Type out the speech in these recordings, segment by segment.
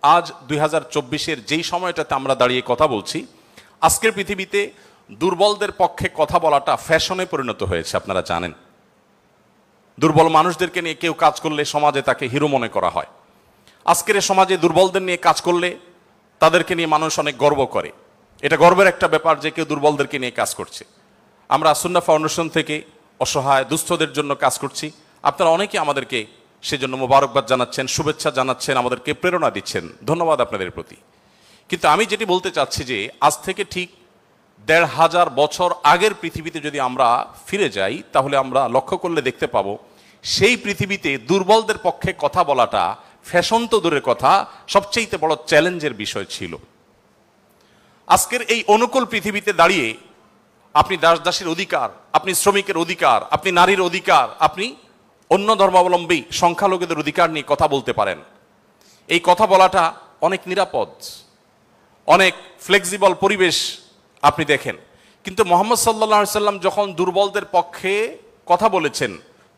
আজ 2024-এর যেই সময়টাতে আমরা দাঁড়িয়ে কথা বলছি, আজকের পৃথিবীতে দুর্বলদের পক্ষে কথা বলাটা ফ্যাশনে পরিণত হয়েছে। আপনারা জানেন, দুর্বল মানুষদেরকে নিয়ে কেউ কাজ করলে সমাজে তাকে হিরো মনে করা হয়। আজকের সমাজে দুর্বলদের নিয়ে কাজ করলে তাদেরকে নিয়ে মানুষ অনেক গর্ব করে। এটা গর্বের একটা ব্যাপার যে কেউ দুর্বলদেরকে নিয়ে কাজ করছে। আমরা সুন্নাহ ফাউন্ডেশন থেকে অসহায় দুস্থদের জন্য কাজ করছি। আপনারা অনেকে আমাদেরকে সেজন্য মোবারকবাদ জানাচ্ছেন, শুভেচ্ছা জানাচ্ছেন, আমাদেরকে প্রেরণা দিচ্ছেন। ধন্যবাদ আপনাদের প্রতি। কিন্তু আমি যেটি বলতে চাচ্ছি যে আজ থেকে ঠিক ১৫০০ বছর আগের পৃথিবীতে যদি আমরা ফিরে যাই, তাহলে আমরা লক্ষ্য করলে দেখতে পাবো সেই পৃথিবীতে দুর্বলদের পক্ষে কথা বলাটা ফ্যাশন তো দূরের কথা, সবচেয়ে বড় চ্যালেঞ্জের বিষয় ছিল। আজকের এই অনুকূল পৃথিবীতে দাঁড়িয়ে আপনি দাস দাসীর অধিকার, আপনি শ্রমিকের অধিকার, আপনি নারীর অধিকার, আপনি অন্য ধর্মাবলম্বী সংখ্যালঘুদের অধিকার নিয়ে কথা বলতে পারেন। এই কথা বলাটা অনেক নিরাপদ, অনেক ফ্লেক্সিবল পরিবেশ আপনি দেখেন। কিন্তু মুহাম্মদ সাল্লাল্লাহু আলাইহি সাল্লাম যখন দুর্বলদের পক্ষে কথা বলেছেন,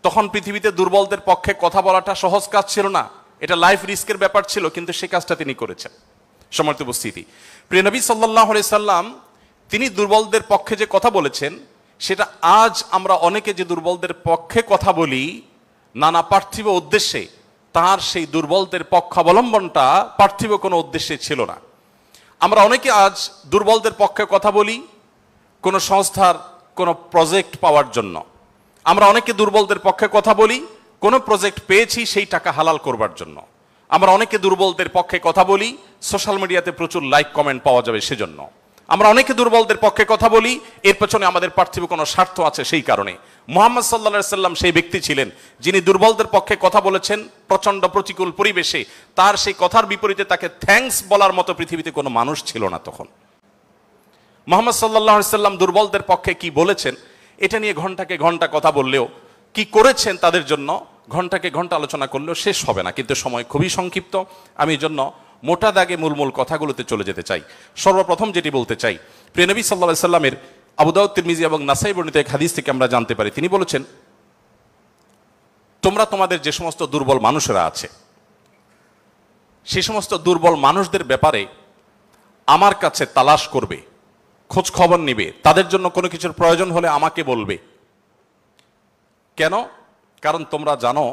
তখন পৃথিবীতে দুর্বলদের পক্ষে কথা বলাটা সহজ কাজ ছিল না। এটা লাইফ রিস্কের ব্যাপার ছিল, কিন্তু সে কাজটা তিনি করেছেন। সম্মানিত উপস্থিতি, প্রিয় নবী সাল্লাল্লাহু আলাইহি সাল্লাম তিনি দুর্বলদের পক্ষে যে কথা বলেছেন, সেটা আজ আমরা অনেকে যে দুর্বলদের পক্ষে কথা বলি নানা পার্থিব উদ্দেশ্যে, তার সেই দুর্বলদের পক্ষাবলম্বনটা পার্থিব কোনো উদ্দেশ্যে ছিল না। আমরা অনেকে আজ দুর্বলদের পক্ষে কথা বলি কোনো সংস্থার কোনো প্রজেক্ট পাওয়ার জন্য। আমরা অনেকে দুর্বলদের পক্ষে কথা বলি কোনো প্রজেক্ট পেয়েছি সেই টাকা হালাল করবার জন্য। আমরা অনেকে দুর্বলদের পক্ষে কথা বলি সোশ্যাল মিডিয়াতে প্রচুর লাইক কমেন্ট পাওয়া যাবে সেজন্য। আমরা অনেকে দুর্বলদের পক্ষে কথা বলি এর পেছনে আমাদের পার্থিব কোনো স্বার্থ আছে সেই কারণে। মুহাম্মদ সাল্লাল্লাহু আলাইহি সাল্লাম সেই ব্যক্তি ছিলেন যিনি দুর্বলদের পক্ষে কথা বলেছেন প্রচন্ড প্রতিকূল পরিবেশে। তার সেই কথার বিপরীতে তাকে থ্যাঙ্কস বলার মতো পৃথিবীতে কোনো মানুষ ছিল না তখন। মুহাম্মদ সাল্লাল্লাহু আলাইহি সাল্লাম দুর্বলদের পক্ষে কি বলেছেন এটা নিয়ে ঘন্টাকে ঘন্টা কথা বললেও, কি করেছেন তাদের জন্য ঘন্টাকে ঘন্টা আলোচনা করলেও শেষ হবে না। কিন্তু সময় খুবই সংক্ষিপ্ত, আমি এই জন্য মোটা দাগে মূল কথাগুলোতে চলে যেতে চাই। সর্বপ্রথম যেটি বলতে চাই, প্রিয় নবী সাল্লাল্লাহু আলাইহি সাল্লামের আবু দাউদ, তিরমিজি এবং নাসাই বর্ণিত এক হাদিস থেকে আমরা জানতে পারি, তিনি বলেছেন, তোমরা তোমাদের যে সমস্ত দুর্বল মানুষেরা আছে সেই সমস্ত দুর্বল মানুষদের ব্যাপারে আমার কাছে তালাশ করবে, খোঁজ খবর নিবে, তাদের জন্য কোনো কিছুর প্রয়োজন হলে আমাকে বলবে। কেন? কারণ তোমরা জানো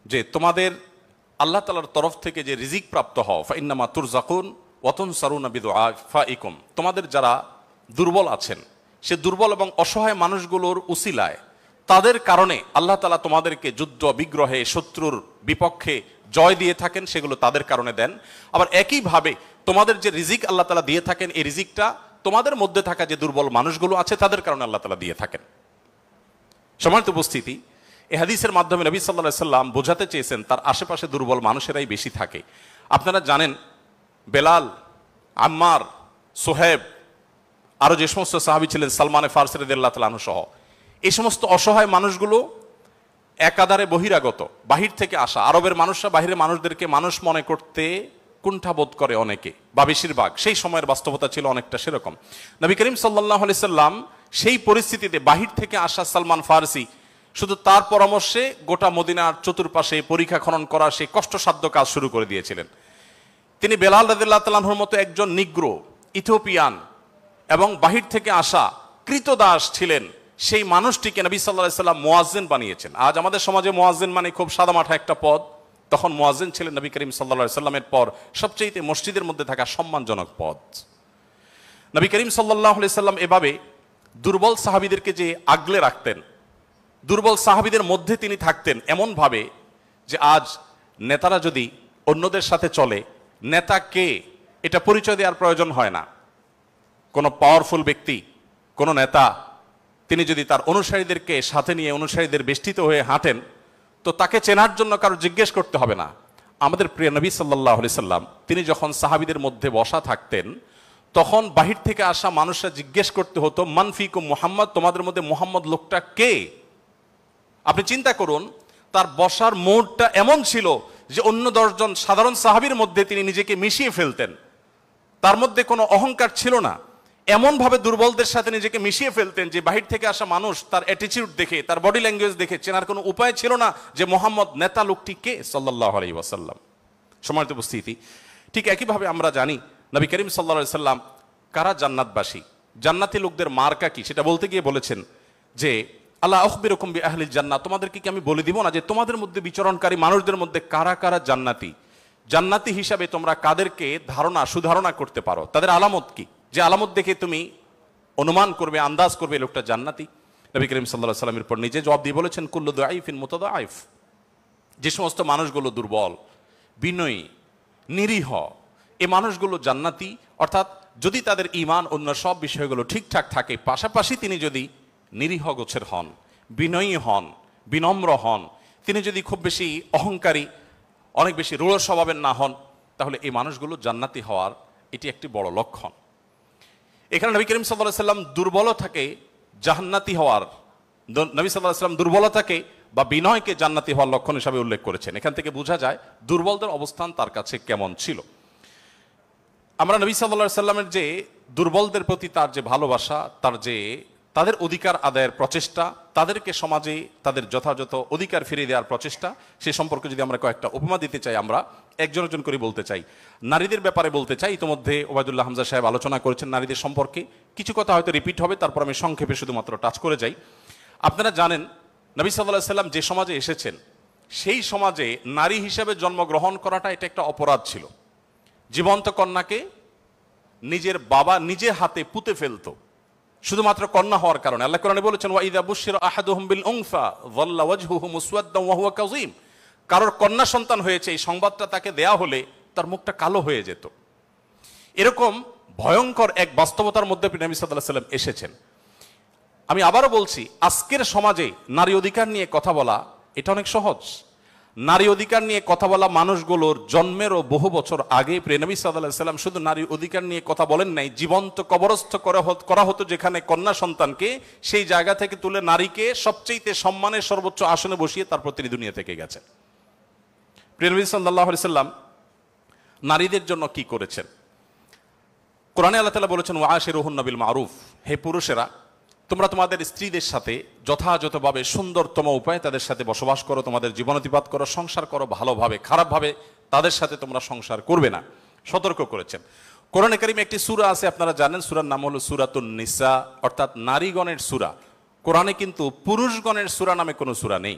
যে তোমাদের আল্লাহ তাআলার তরফ থেকে যে রিজিক প্রাপ্ত হও, ফাইন্নামা তুরজাকুন ওয়া তুনসারুনা বিদুআফাইকুম, তোমাদের যারা দুর্বল আছেন সে দুর্বল এবং অসহায় মানুষগুলোর উসিলায় তাদের কারণে আল্লাহ তাআলা তোমাদেরকে যুদ্ধ বিগ্রহে শত্রুর বিপক্ষে জয় দিয়ে থাকেন, সেগুলো তাদের কারণে দেন। আবার একইভাবে তোমাদের যে রিজিক আল্লাহ তাআলা দিয়ে থাকেন, এই রিজিকটা তোমাদের মধ্যে থাকা যে দুর্বল মানুষগুলো আছে তাদের কারণে আল্লাহ তাআলা দিয়ে থাকেন। সম্মানিত উপস্থিতি, এই হাদিসের মাধ্যমে নবী সাল্লাল্লাহু আলাইহি সাল্লাম বোঝাতে চেয়েছেন তার আশেপাশে দুর্বল মানুষেরাই বেশি থাকে। আপনারা জানেন বেলাল, আম্মার, সোহেব, আরো যে সমস্ত সাহাবী ছিলেন, সালমান ফারসি রাদিয়াল্লাহু তাআলা আনহু সহ, এই সমস্ত অসহায় মানুষগুলো একাধারে বহিরাগত, বাহির থেকে আসা। আরবের মানুষরা বাহিরের মানুষদেরকে মানুষ মনে করতে কুণ্ঠাবোধ করে অনেকে, বা বেশিরভাগ। সেই সময়ের বাস্তবতা ছিল অনেকটা সেরকম। নবী করিম সাল্লাল্লাহু আলাইহি সাল্লাম সেই পরিস্থিতিতে বাহির থেকে আসা সালমান ফারসি শুধু তার পরামর্শে গোটা মদিনার চতুর্পাশে পরীক্ষা খনন করা সেই কষ্টসাধ্য কাজ শুরু করে দিয়েছিলেন। তিনি বেলাল রাদিয়াল্লাহু তাআলা আনহুর মতো একজন নিগ্রো, ইথিওপিয়ান এবং বাহির থেকে আসা কৃতদাস ছিলেন, সেই মানুষটিকে নবী সাল্লাল্লাহু আলাইহি সাল্লাম মুয়াজ্জিন বানিয়েছেন। আজ আমাদের সমাজে মুয়াজ্জিন মানে খুব সাদামাঠা একটা পদ, তখন মুয়াজ্জিন ছিলেন নবী করিম সাল্লাল্লাহু আলাইহি সাল্লামের পর সবচেয়ে মসজিদের মধ্যে থাকা সম্মানজনক পদ। নবী করিম সাল্লাল্লাহু আলাইহি সাল্লাম এভাবে দুর্বল সাহাবীদেরকে যে আগলে রাখতেন, দুর্বল সাহাবীদের মধ্যে তিনি থাকতেন এমন ভাবে যে আজ নেতারা যদি অন্যদের সাথে চলে, নেতা কে এটা পরিচয় দেওয়ার প্রয়োজন হয় না। কোনো পাওয়ারফুল ব্যক্তি, কোনো নেতা, তিনি যদি তার অনুসারীদেরকে সাথে নিয়ে অনুসারীদের বেষ্টিত হয়ে হাঁটেন, তো তাকে চেনার জন্য কারো জিজ্ঞেস করতে হবে না। আমাদের প্রিয় নবী সাল্লাল্লাহু আলাইহি সাল্লাম তিনি যখন সাহাবীদের মধ্যে বসা থাকতেন, তখন বাহির থেকে আসা মানুষরা জিজ্ঞেস করতে হতো, মান ফিকুম মুহাম্মদ, তোমাদের মধ্যে মুহাম্মদ লোকটা কে? আপনি চিন্তা করুন, তার বসার মোড়টা এমন ছিল যে অন্য 10 জন সাধারণ সাহাবীর মধ্যে তিনি নিজেকে মিশিয়ে ফেলতেন। তার মধ্যে কোনো অহংকার ছিল না, এমন ভাবে দুর্বলদের সাথে নিজেকে মিশিয়ে ফেলতেন যে বাহির থেকে আসা মানুষ তার অ্যাটিটিউড দেখে, তার বডি ল্যাঙ্গুয়েজ দেখে চেনার কোনো উপায় ছিল না যে মোহাম্মদ নেতা লোকটি কে সাল্লাল্লাহু আলাইহি ওয়াসাল্লাম। সম্মানিত উপস্থিতি, ঠিক একইভাবে আমরা জানি নবী করিম সাল্লাল্লাহু আলাইহি সাল্লাম কারা জান্নাতবাসী, জান্নাতি লোকদের মার্কা কি সেটা বলতে গিয়ে বলেছেন যে আল্লাহ আখবিরুকুম বিআহলিল জান্নাহ, তোমাদেরকে কি আমি বলে দিব না যে তোমাদের মধ্যে বিচরণকারী মানুষদের মধ্যে কারা কারা জান্নাতি, জান্নাতি হিসাবে তোমরা কাদেরকে সুধারণা করতে পারো, তাদের আলামত কি, যে আলামত দেখে তুমি অনুমান করবে, আন্দাজ করবে লোকটা জান্নাতি। নবী করিম সাল্লাল্লাহু আলাইহি সাল্লামের পর নিজে জবাব দিয়ে বলেছেন কুল্লু দাঈফিন মুতাদাঈফ, যে সমস্ত মানুষগুলো দুর্বল, বিনয়ী, নিরীহ, এই মানুষগুলো জান্নাতি। অর্থাৎ যদি তাদের ঈমান অন্য সব বিষয়গুলো ঠিকঠাক থাকে, পাশাপাশি তিনি যদি নিরীহ গোছের হন, বিনয়ী হন, বিনম্র হন, তিনি যদি খুব বেশি অহংকারী, অনেক বেশি রূঢ় স্বভাবের না হন, তাহলে এই মানুষগুলো জান্নাতি হওয়ার এটি একটি বড় লক্ষণ। এখানে নবী করিম সাল্লাল্লাহু আলাইহি সাল্লাম দুর্বলতাকে জান্নাতি হওয়ার, নবী সাল্লাল্লাহু আলাইহি সাল্লাম দুর্বলতাকে বা বিনয়কে জান্নাতি হওয়ার লক্ষণ হিসাবে উল্লেখ করেছেন। এখান থেকে বোঝা যায় দুর্বলদের অবস্থান তার কাছে কেমন ছিল। আমরা নবী সাল্লাল্লাহু আলাইহি সাল্লামের যে দুর্বলদের প্রতি তার যে ভালোবাসা, তাদের অধিকার আদায়ের প্রচেষ্টা, তাদেরকে সমাজে তাদের যথাযথ অধিকার ফিরিয়ে দেওয়ার প্রচেষ্টা, সে সম্পর্কে যদি আমরা কয়েকটা উপমা দিতে চাই, আমরা একজন একজন করে বলতে চাই। নারীদের ব্যাপারে বলতে চাই, ইতিমধ্যে ওবায়দুল্লাহ হামজা সাহেব আলোচনা করেছেন নারীদের সম্পর্কে, কিছু কথা হয়তো রিপিট হবে, তারপর আমি সংক্ষেপে শুধুমাত্র টাচ করে যাই। আপনারা জানেন নবী সাল্লাল্লাহু আলাইহি সাল্লাম যে সমাজে এসেছেন, সেই সমাজে নারী হিসেবে জন্মগ্রহণ করাটা এটা একটা অপরাধ ছিল। জীবন্ত কন্যাকে নিজের বাবা নিজে হাতে পুঁতে ফেলতো শুধুমাত্র কন্যা হওয়ার কারণে। আল্লাহ কোরআনে বলেছেন ওয়া ইযা বুশিরা আহাদুহুম বিল উনসা যাল্লা ওয়াজহুহু মুসওয়াদ্দান ওয়া হুয়া কাযীম, কারোর কন্যা সন্তান হয়েছে এই সংবাদটা তাকে দেয়া হলে তার মুখটা কালো হয়ে যেত। এরকম ভয়ঙ্কর এক বাস্তবতার মধ্যে নবী সাল্লাল্লাহু আলাইহি সাল্লাম এসেছেন। আমি আবারও বলছি, আজকের সমাজে নারী অধিকার নিয়ে কথা বলা এটা অনেক সহজ। নারী অধিকার নিয়ে কথা বলা মানুষগুলোর জন্মেরও বহু বছর আগে নবী সাল্লাল্লাহু আলাইহি সাল্লাম শুধু নারী অধিকার নিয়ে কথা বলেন নাই, জীবন্ত কবরস্থ করা হতো যেখানে কন্যা সন্তানকে, সেই জায়গা থেকে তুলে নারীকে সবচেয়ে সম্মানের সর্বোচ্চ আসনে বসিয়ে তারপর তিনি দুনিয়া থেকে গেছেন। নবী সাল্লাল্লাহু আলাইহি সাল্লাম নারীদের জন্য কি করেছেন? কোরআনে আল্লাহ তাআলা বলেছেন ওয়াশিরুহুন্না বিল মারুফ, হে পুরুষেরা তোমরা তোমাদের স্ত্রীদের সাথে যথাযথভাবে সুন্দরতম উপায়ে তাদের সাথে বসবাস করো, তোমাদের জীবনাতিপাত করো, সংসার করো ভালোভাবে, খারাপভাবে তাদের সাথে তোমরা সংসার করবে না, সতর্ক করেছেন। কোরআনে কারিমে একটি সূরা আছে, আপনারা জানেন, সূরার নাম হলো সূরাতুন নিসা, অর্থাৎ নারীগণের সূরা। কোরআনে কিন্তু পুরুষগণের সূরা নামে কোনো সূরা নেই,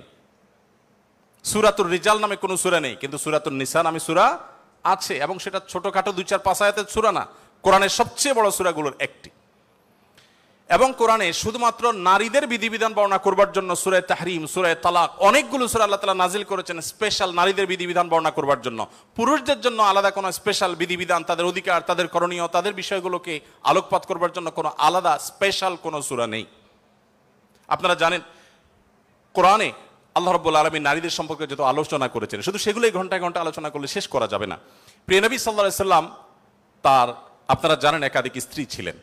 সূরাতুর রিজাল নামে কোনো সূরা নেই, কিন্তু সূরাতুন নিসা নামে সূরা আছে, এবং সেটা ছোটখাটো 2-4-5 আয়াতের সূরা না, কোরআনের সবচেয়ে বড় সূরাগুলোর একটি। এবং কোরআনে শুধুমাত্র নারীদের বিধিবিধান বর্ণনা করবার জন্য সূরা তাহরিম, সূরা তালাক, অনেকগুলো সূরা আল্লাহ তাআলা নাজিল করেছেন স্পেশাল নারীদের বিধিবিধান বর্ণনা করবার জন্য। পুরুষদের জন্য আলাদা কোনো স্পেশাল বিধিবিধান, তাদের অধিকার, তাদের করণীয়, তাদের বিষয়গুলোকে আলোকপাত করবার জন্য কোনো আলাদা স্পেশাল কোনো সূরা নেই। আপনারা জানেন কোরআনে আল্লাহ রাব্বুল আলামিন নারীদের সম্পর্কে যত আলোচনা করেছেন, শুধু সেগুলোই ঘন্টায় ঘন্টা আলোচনা করলে শেষ করা যাবে না। প্রিয় নবী সাল্লাল্লাহু আলাইহি সাল্লাম তার, আপনারা জানেন, একাধিক স্ত্রী ছিলেন।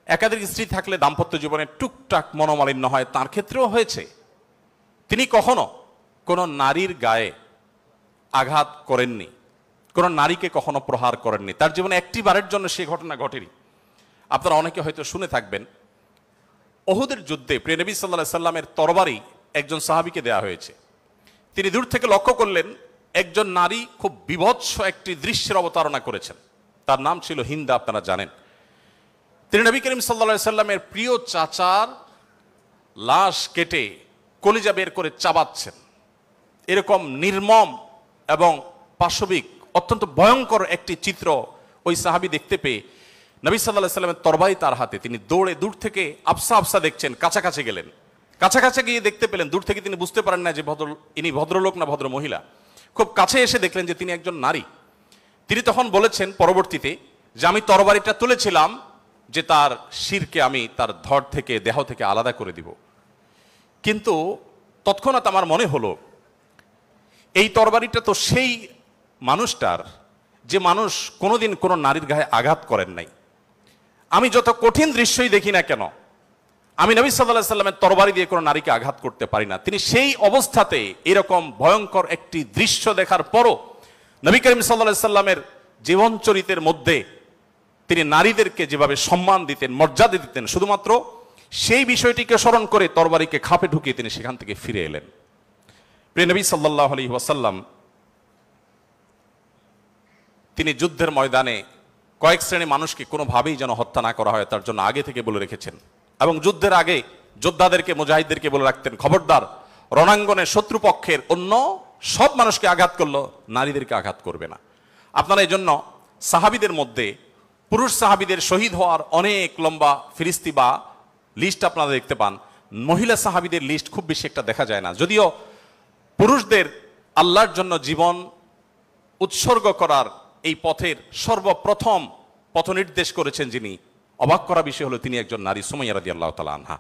একাধিক স্ত্রী থাকলে দাম্পত্য জীবনে টুকটাক মনোমালিন্য হয়, তার ক্ষেত্রেও হয়েছে। তিনি কখনো কোনো নারীর গায়ে আঘাত করেননি, কোনো নারীকে কখনো প্রহার করেননি, তার জীবনে একটি বারের জন্য সে ঘটনা ঘটেনি। আপনারা অনেকে হয়তো শুনে থাকবেন, উহুদের যুদ্ধে প্রিয় নবী সাল্লাল্লাহু আলাইহি সাল্লামের তরবারি একজন সাহাবীকে দেয়া হয়েছে। তিনি দূর থেকে লক্ষ্য করলেন একজন নারী খুব বীভৎস একটি দৃশ্যের অবতারণা করেছেন, তার নাম ছিল হিন্দা, আপনারা জানেন। তিনি নবী করিম সাল্লাল্লাহু আলাইহি সাল্লামের প্রিয় চাচার লাশ কেটে কলিজা বের করে চাবাচ্ছেন। এরকম নির্মম এবং পাশবিক অত্যন্ত ভয়ঙ্কর একটি চিত্র ওই সাহাবী দেখতে পেয়ে নবী সাল্লাল্লাহু আলাইহি সাল্লামের তরবারি তার হাতে, তিনি দৌড়ে দূর থেকে আফসা আফসা দেখছেন, কাছাকাছি গেলেন। কাছাকাছি গিয়ে দেখতে পেলেন, দূর থেকে তিনি বুঝতে পারেন না যে ইনি ভদ্রলোক না ভদ্র মহিলা। খুব কাছে এসে দেখলেন যে তিনি একজন নারী। তিনি তখন বলেছেন পরবর্তীতে যে আমি তরবারিটা তুলেছিলাম যে তার শিরকে আমি তার ধড় থেকে, দেহ থেকে আলাদা করে দিব, কিন্তু তৎক্ষণাৎ আমার মনে হলো এই তরবারিটা তো সেই মানুষটার যে মানুষ কোনোদিন কোনো নারীর গায়ে আঘাত করেন নাই। আমি যত কঠিন দৃশ্যই দেখি না কেন, আমি নবী সাল্লাল্লাহু আলাইহি সাল্লামের তরবারি দিয়ে কোনো নারীকে আঘাত করতে পারি না। তিনি সেই অবস্থাতে এরকম ভয়ঙ্কর একটি দৃশ্য দেখার পরও নবী করিম সাল্লাল্লাহু আলাইহি সাল্লামের জীবন চরিত্রের মধ্যে তিনি নারীদেরকে যেভাবে সম্মান দিতেন, মর্যাদা দিতেন, শুধুমাত্র সেই বিষয়টিকে স্মরণ করে তরবারিকে খাপে ঢুকিয়ে তিনি সেখান থেকে ফিরে এলেন। প্রিয় নবী সাল্লাল্লাহু আলাইহি ওয়াসাল্লাম তিনি যুদ্ধের ময়দানে কয়েক শ্রেণী মানুষকে কোনোভাবেই যেন হত্যা না করা হয় তার জন্য আগে থেকে বলে রেখেছেন। এবং যুদ্ধের আগে যোদ্ধাদেরকে, মুজাহিদদেরকে বলে রাখতেন, খবরদার রণাঙ্গনে শত্রুপক্ষের অন্য সব মানুষকে আঘাত করলো, নারীদেরকে আঘাত করবে না। আপনারা এই জন্য সাহাবিদের মধ্যে পুরুষ সাহাবিদের শহীদ হওয়ার অনেক লম্বা ফিরিস্তি বা লিস্ট আপনারা দেখতে পান। মহিলা সাহাবিদের লিস্ট খুব বেশি একটা দেখা যায় না। যদিও পুরুষদের আল্লাহর জন্য জীবন উৎসর্গ করার এই পথের সর্বপ্রথম পথ নির্দেশ করেছেন যিনি, অবাক করা বিষয় হলো তিনি একজন নারী, সুমাইয়া রাদিয়াল্লাহু তাআলা আনহা।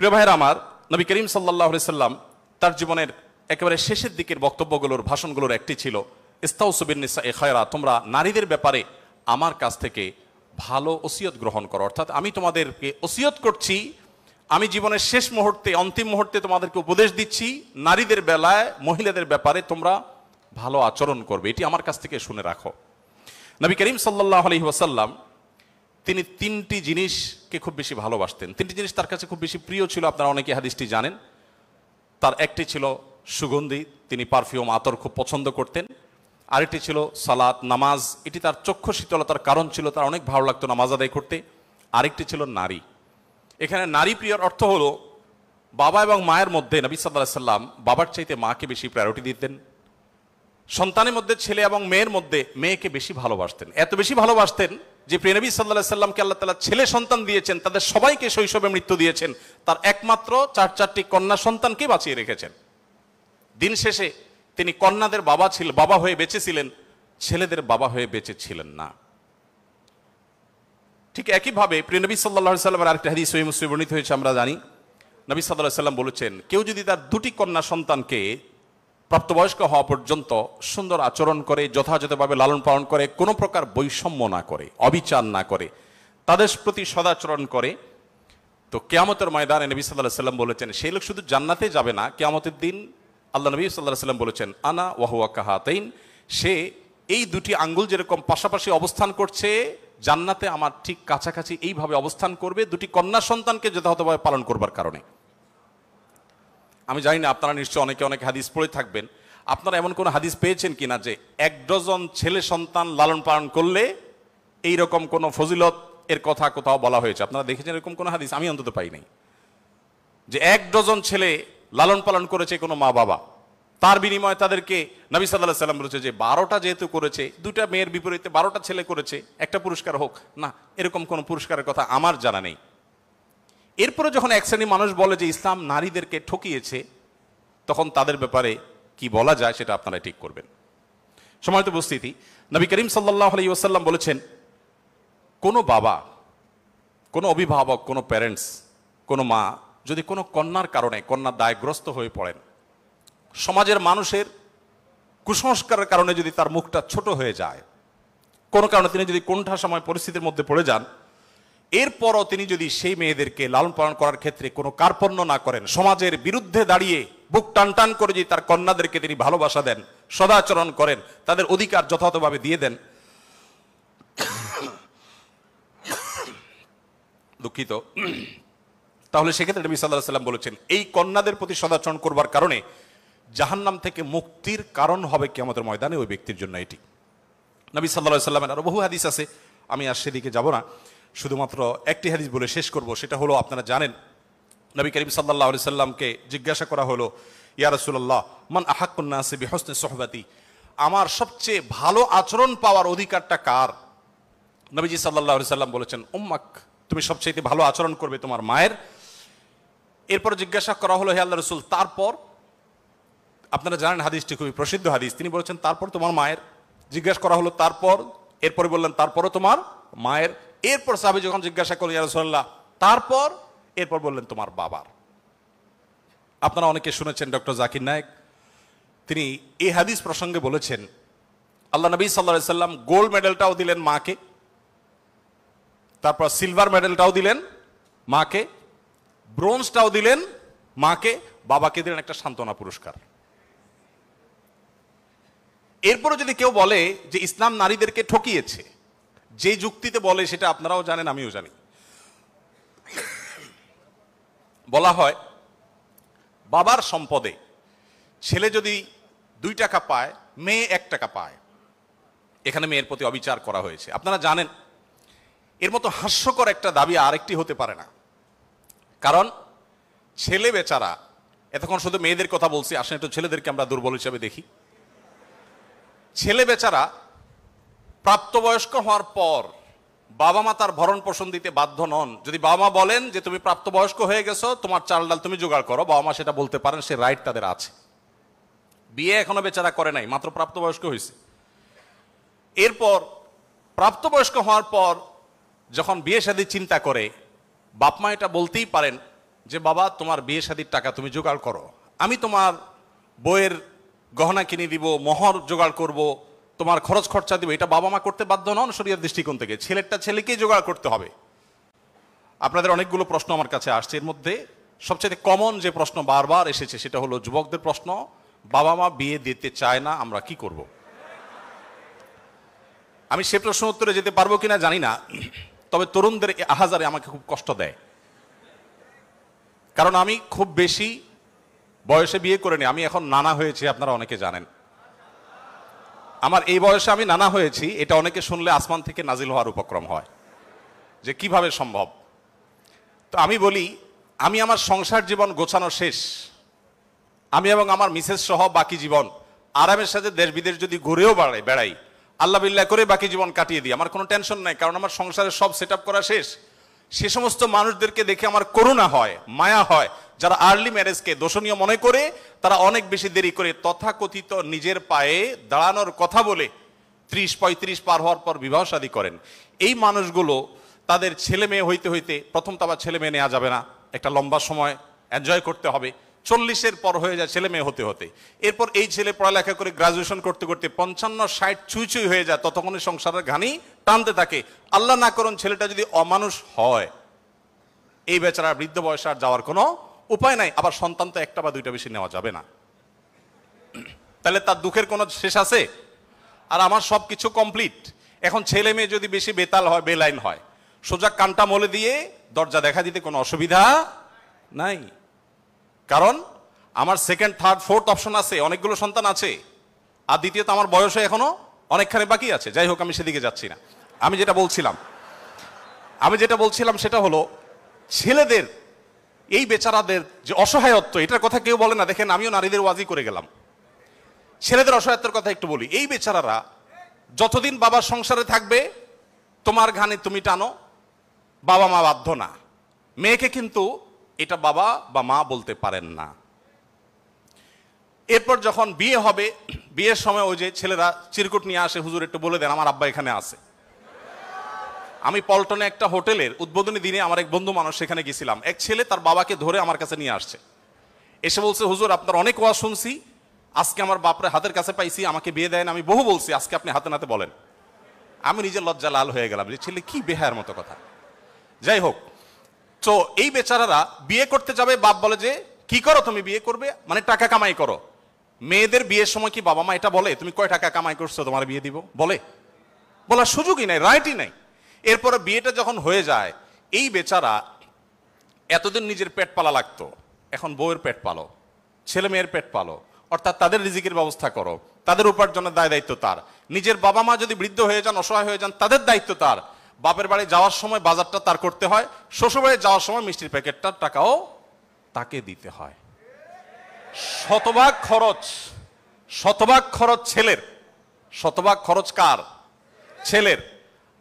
প্রিয় ভাইয়েরা আমার, নবী করিম সাল্লাল্লাহু আলাইহি সাল্লাম তার জীবনের একেবারে শেষের দিকের বক্তব্যগুলোর, ভাষণগুলোর একটি ছিল ইস্তাউসু বিন-নিসাই খায়রা, তোমরা নারীদের ব্যাপারে আমার কাছ থেকে ভালো ওসিয়ত গ্রহণ করো। অর্থাৎ আমি তোমাদেরকে ওসিয়ত করছি, আমি জীবনের শেষ মুহূর্তে, অন্তিম মুহূর্তে তোমাদেরকে উপদেশ দিচ্ছি, নারীদের বেলায়, মহিলাদের ব্যাপারে তোমরা ভালো আচরণ করবে, এটি আমার কাছ থেকে শুনে রাখো। নবী করিম সাল্লাল্লাহু আলাইহি ওয়াসাল্লাম তিনি তিনটি জিনিসকে খুব বেশি ভালোবাসতেন। তিনটি জিনিস তার কাছে খুব বেশি প্রিয় ছিল, আপনারা অনেকে হাদিসটি জানেন। তার একটি ছিল সুগন্ধি, তিনি পারফিউম, আতর খুব পছন্দ করতেন। আরেকটি ছিল সালাত, নামাজ, এটি তার চক্ষু শীতলতার কারণ ছিল, তার অনেক ভালো লাগতো নামাজ আদায় করতে। আরেকটি ছিল নারী। এখানে নারী প্রিয়র অর্থ হলো বাবা এবং মায়ের মধ্যে নবী সাল্লাল্লাহু আলাইহি সাল্লাম বাবার চাইতে মাকে বেশি প্রায়োরিটি দিতেন। সন্তানের মধ্যে ছেলে এবং মেয়ের মধ্যে মেয়েকে বেশি ভালোবাসতেন। এত বেশি ভালোবাসতেন যে প্রিয় নবী সাল্লাল্লাহু আলাইহি সাল্লামকে আল্লাহ তাআলা ছেলে সন্তান দিয়েছেন, তাদের সবাইকে শৈশবে মৃত্যু দিয়েছেন, তার একমাত্র চারটি কন্যা সন্তানকে বাঁচিয়ে রেখেছেন। দিন শেষে তিনি কন্যাদের বাবা হয়ে বেঁচে ছিলেন, ছেলেদের বাবা হয়ে বেঁচে ছিলেন না। ঠিক একইভাবে প্রিয় নবী সাল্লাল্লাহু আলাইহি সাল্লামের আরেকটা হাদিস সহিহ মুসলিমে বর্ণিত হয়েছে, আমরা জানি নবী সাল্লাল্লাহু আলাইহি সাল্লাম বলেছেন, কেউ যদি তার দুটি কন্যা সন্তানকে প্রাপ্তবয়স্ক হওয়া পর্যন্ত সুন্দর আচরণ করে, যথাযথভাবে লালন পালন করে, কোনো প্রকার বৈষম্য না করে, অবিচার না করে, তাদের প্রতি সদাচরণ করে, তো কিয়ামতের ময়দানে নবী সাল্লাল্লাহু আলাইহি সাল্লাম বলেছেন সেই লোক শুধু জান্নাতে যাবে না, কিয়ামতের দিন আল্লাহ নবী সাল্লাল্লাহু আলাইহি সাল্লাম বলেছেন আনা ওয়া হুয়া কাহাতাইন, সে এই দুটি আঙ্গুল যেরকম পাশাপাশি অবস্থান করছে জান্নাতে আমার ঠিক কাছাকাছি এইভাবে অবস্থান করবে, দুটি কন্যা সন্তানকে যথাযথভাবে পালন করবার কারণে। আমি জানি না আপনারা নিশ্চয় অনেকে অনেক হাদিস পড়ে থাকবেন, আপনারা এমন কোন হাদিস পেয়েছেন কিনা যে 1 ডজন ছেলে সন্তান লালন পালন করলে এইরকম কোন ফজিলত এর কথা কোথাও বলা হয়েছে? আপনারা দেখেছেন এরকম কোন হাদিস? আমি অন্তত পাই নাই যে 1 ডজন ছেলে লালন পালন করেছে কোনো মা বাবা, তার বিনিময়ে তাদেরকে নবী সাল্লাল্লাহু আলাইহি সাল্লাম বলেছে যে 12টা যেহেতু করেছে, 2টা মেয়ের বিপরীতে 12টা ছেলে করেছে, একটা পুরস্কার হোক না, এরকম কোন পুরস্কারের কথা আমার জানা নেই। এরপরে যখন এক শ্রেণী মানুষ বলে যে ইসলাম নারীদেরকে ঠকিয়েছে, তখন তাদের ব্যাপারে কি বলা যায় সেটা আপনারা ঠিক করবেন। সম্মানিত উপস্থিতি, নবী করিম সাল্লাল্লাহু আলাইহি ওয়াসাল্লাম বলেছেন, কোনো বাবা, কোনো অভিভাবক, কোনো প্যারেন্টস, কোনো মা যদি কোনো কন্যার কারণে কন্যা দায়গ্রস্ত হয়ে পড়েন, সমাজের মানুষের কুসংস্কারের কারণে যদি তার মুখটা ছোট হয়ে যায়, কোনো কারণে তিনি যদি কোণঠা সময় পরিস্থিতির মধ্যে পড়ে যান, এরপরও তিনি যদি সেই মেয়েদেরকে লালন পালন করার ক্ষেত্রে কোনো কার্পণ্য না করেন, সমাজের বিরুদ্ধে দাঁড়িয়ে বুক টান টান করে যদি তার কন্যাদেরকে তিনি ভালোবাসা দেন, সদাচরণ করেন, তাদের অধিকার যথাযথভাবে দিয়ে দেন, দুঃখিত, তাহলে সেক্ষেত্রে নবী সাল্লাল্লাহু আলাইহি সাল্লাম বলেছেন এই কন্যাদের প্রতি সদাচরণ করবার কারণে জাহান্নাম থেকে মুক্তির কারণ হবে কিয়ামতের ময়দানে ওই ব্যক্তির জন্য। এটি নবী সাল্লাল্লাহু আলাইহি সাল্লামের আরো বহু হাদিস আছে, আমি আর সেদিকে যাব না, শুধুমাত্র একটি হাদিস বলে শেষ করব। সেটা হলো, আপনারা জানেন নবী করিম সাল্লাল্লাহু আলাইহি সাল্লামকে জিজ্ঞাসা করা হলো, ইয়া রাসূলুল্লাহ মান আহাক্কুন নাসি বিহুসনি সুহবাতি, আমার সবচেয়ে ভালো আচরণ পাওয়ার অধিকারটা কার? নবীজি সাল্লাল্লাহু আলাইহি সাল্লাম বলেছেন উম্মাক, তুমি সবচেয়ে ভালো আচরণ করবে তোমার মায়ের। এরপর জিজ্ঞাসা করা হলো, হে আল্লাহর রাসূল তারপর? আপনারা জানেন হাদিসটি খুবই প্রসিদ্ধ হাদিস, তিনি বলেছেন তারপর তোমার মায়ের। জিজ্ঞাসা করা হলো তারপর, এরপরে বললেন তারপরও তোমার মায়ের। এরপর সাহাবী যখন জিজ্ঞাসা করলেন ইয়া রাসূলুল্লাহ তারপর, এরপর বললেন তোমার বাবার। আপনারা অনেকে শুনেছেন ডক্টর জাকির নায়েক, তিনি এই হাদিস প্রসঙ্গে বলেছেন আল্লাহ নবী সাল্লাল্লাহু আলাইহি সাল্লাম গোল্ড মেডেলটাও দিলেন মাকে, তারপর সিলভার মেডেলটাও দিলেন মাকে, ব্রোঞ্জটাও দিলেন মাকে, বাবাকে দিলেন একটা সান্ত্বনা পুরস্কার। এরপরে যদি কেউ বলে যে ইসলাম নারীদেরকে ঠকিয়েছে, যে যুক্তিতে বলে সেটা আপনারাও জানেন আমিও জানি, বলা হয় বাবার সম্পদে ছেলে যদি 2 টাকা পায়, মেয়ে 1 টাকা পায়, এখানে মেয়ের প্রতি অবিচার করা হয়েছে। আপনারা জানেন এর মতো হাস্যকর একটা দাবি আরেকটি হতে পারে না। কারণ ছেলে বেচারা, এতক্ষণ শুধু মেয়েদের কথা বলছি, আসেন একটু ছেলেদেরকে আমরা দুর্বল হিসেবে দেখি। ছেলে বেচারা প্রাপ্তবয়স্ক হওয়ার পর বাবা মা তার ভরণ পোষণ দিতে বাধ্য নন। যদি বাবা মা বলেন যে তুমি প্রাপ্তবয়স্ক হয়ে গেছো, তোমার চাল ডাল তুমি জোগাড় করো, বাবা মা সেটা বলতে পারেন, সে রাইট তাদের আছে। বিয়ে এখনো বেচারা করে নাই, মাত্র প্রাপ্তবয়স্ক হয়েছে। এরপর প্রাপ্তবয়স্ক হওয়ার পর যখন বিয়ে শাদী চিন্তা করে, বাপ মা এটা বলতেই পারেন যে বাবা তোমার বিয়ে শাদীর টাকা তুমি জোগাড় করো, আমি তোমার বইয়ের গহনা কিনে দিব, মোহর জোগাড় করব, তোমার খরচ খরচা দিব। এটা বাবা মা করতে বাধ্য নন শরীয়তের দৃষ্টিকোণ থেকে, ছেলেরটা ছেলেকেই জোগাড় করতে হবে। আপনাদের অনেকগুলো প্রশ্ন আমার কাছে আসছে, এর মধ্যে সবচেয়ে কমন যে প্রশ্ন বারবার এসেছে সেটা হলো যুবকদের প্রশ্ন, বাবা মা বিয়ে দিতে চায় না, আমরা কি করব? আমি সে প্রশ্ন উত্তরে যেতে পারবো কিনা জানি না, তবে তরুণদের আহাজারে আমাকে খুব কষ্ট দেয়। কারণ আমি খুব বেশি বয়সে বিয়ে করিনি, আমি এখন নানা হয়েছি, আপনারা অনেকে জানেন। আমার এই বয়সে আমি নানা হয়েছি, এটা অনেকে শুনলে আসমান থেকে নাজিল হওয়ার উপক্রম হয় যে কিভাবে সম্ভব। তো আমি বলি, আমি আমার সংসার জীবন গোছানো শেষ, আমি এবং আমার মিসেস সহ বাকি জীবন আরামের সাথে দেশ বিদেশ যদি ঘুরেও বেড়াই, আল্লাহ বিল্লাহ করে বাকি জীবন কাটিয়ে দিই, আমার কোনো টেনশন নাই, কারণ আমার সংসারের সব সেট আপ করা শেষ। সে সমস্ত মানুষদেরকে দেখে আমার করুণা হয়, মায়া হয়, যারা আর্লি ম্যারেজকে দোষণীয় মনে করে, তারা অনেক বেশি দেরি করে তথাকথিত নিজের পায়ে দাঁড়ানোর কথা বলে 30-35 পার হওয়ার পর বিবাহ শাদী করেন। এই মানুষগুলো তাদের ছেলে মেয়ে হইতে হইতে, প্রথম তো আবার ছেলে মেয়ে নেওয়া যাবে না, একটা লম্বা সময় এনজয় করতে হবে, 40-এর পর হয়ে যায় ছেলে মেয়ে হতে হতে। এরপর এই ছেলে পড়ালেখা করে গ্রাজুয়েশন করতে করতে 55-60 ছুঁই ছুঁই হয়ে যায়, ততক্ষণে সংসারের ঘানি টানতে থাকে। আল্লাহ না করুন ছেলেটা যদি অমানুষ হয়, এই বেচারা বৃদ্ধ বয়সে আর যাওয়ার কোনো উপায় নাই। আবার সন্তান তো একটা বা দুইটা বেশি নেওয়া যাবে না, তাহলে তার দুঃখের কোনো শেষ আছে? আর আমার সব কিছু কমপ্লিট। এখন ছেলে মেয়ে যদি বেশি বেতাল হয়, বেলাইন হয়, সোজা কানটা মলে দিয়ে দরজা দেখা দিতে কোনো অসুবিধা নাই। কারণ আমার সেকেন্ড থার্ড ফোর্থ অপশন আছে, অনেকগুলো সন্তান আছে, আর দ্বিতীয়ত আমার বয়সে এখনো অনেকখানি বাকি আছে। যাই হোক, আমি সেদিকে যাচ্ছি না। আমি যেটা বলছিলাম সেটা হলো ছেলেদের এই বেচারাদের যে অসহায়ত্ব, এটার কথা কেউ বলে না। দেখেন, আমিও নারীদের ওয়াজি করে গেলাম, ছেলেদের অসহায়ত্বের কথা একটু বলি। এই বেচারারা যতদিন বাবার সংসারে থাকবে, তোমার ঘানি তুমি টানো, বাবা মা বাধ্য না। মেয়েকে কিন্তু এটা বাবা বা মা বলতে পারেন না। এরপর যখন বিয়ে হবে, বিয়ের সময় ওই যে ছেলেরা চিরকুট নিয়ে আসে, হুজুর একটু বলে দেন আমার আব্বা এখানে আছে। আমি পল্টনে একটা হোটেলের উদ্বোধনী দিনে আমার এক বন্ধু মানুষ সেখানে গেছিলাম, এক ছেলে তার বাবাকে ধরে আমার কাছে নিয়ে আসছে, এসে বলছে হুজুর আপনার অনেক ওয়াজ শুনছি, আজকে আমার বাপরে হাতের কাছে পাইছি, আমাকে বিয়ে দেন, আমি বহু বলছি, আজকে আপনি হাতে নাতে বলেন। আমি নিজের লজ্জা লাল হয়ে গেলাম যে ছেলে কি বেহায়ার মতো কথা। যাই হোক, তো এই বেচারারা বিয়ে করতে যাবে, বাপ বলে যে কি করো তুমি, বিয়ে করবে মানে টাকা কামাই করো। মেয়েদের বিয়ের সময় কি বাবা মা এটা বলে তুমি কয় টাকা কামাই করছো তোমার বিয়ে দিব? বলার সুযোগই নাই, রাইটই নাই। এরপরে বিয়েটা যখন হয়ে যায়, এই বেচারা এতদিন নিজের পেট পালা লাগতো, এখন বউয়ের পেট পালো, ছেলে মেয়ের পেট পালো, অর্থাৎ তাদের রিজিকের ব্যবস্থা করো, তাদের উপার্জনের দায়িত্ব তার। নিজের বাবা মা যদি বৃদ্ধ হয়ে যান, অসহায় হয়ে যান, তাদের দায়িত্ব তার। বাপের বাড়ি যাওয়ার সময় বাজারটা তার করতে হয়, শ্বশুর বাড়ি যাওয়ার সময় মিষ্টির প্যাকেটটার টাকাও তাকে দিতে হয়। শতভাগ খরচ ছেলের, শতভাগ খরচ কার? ছেলের।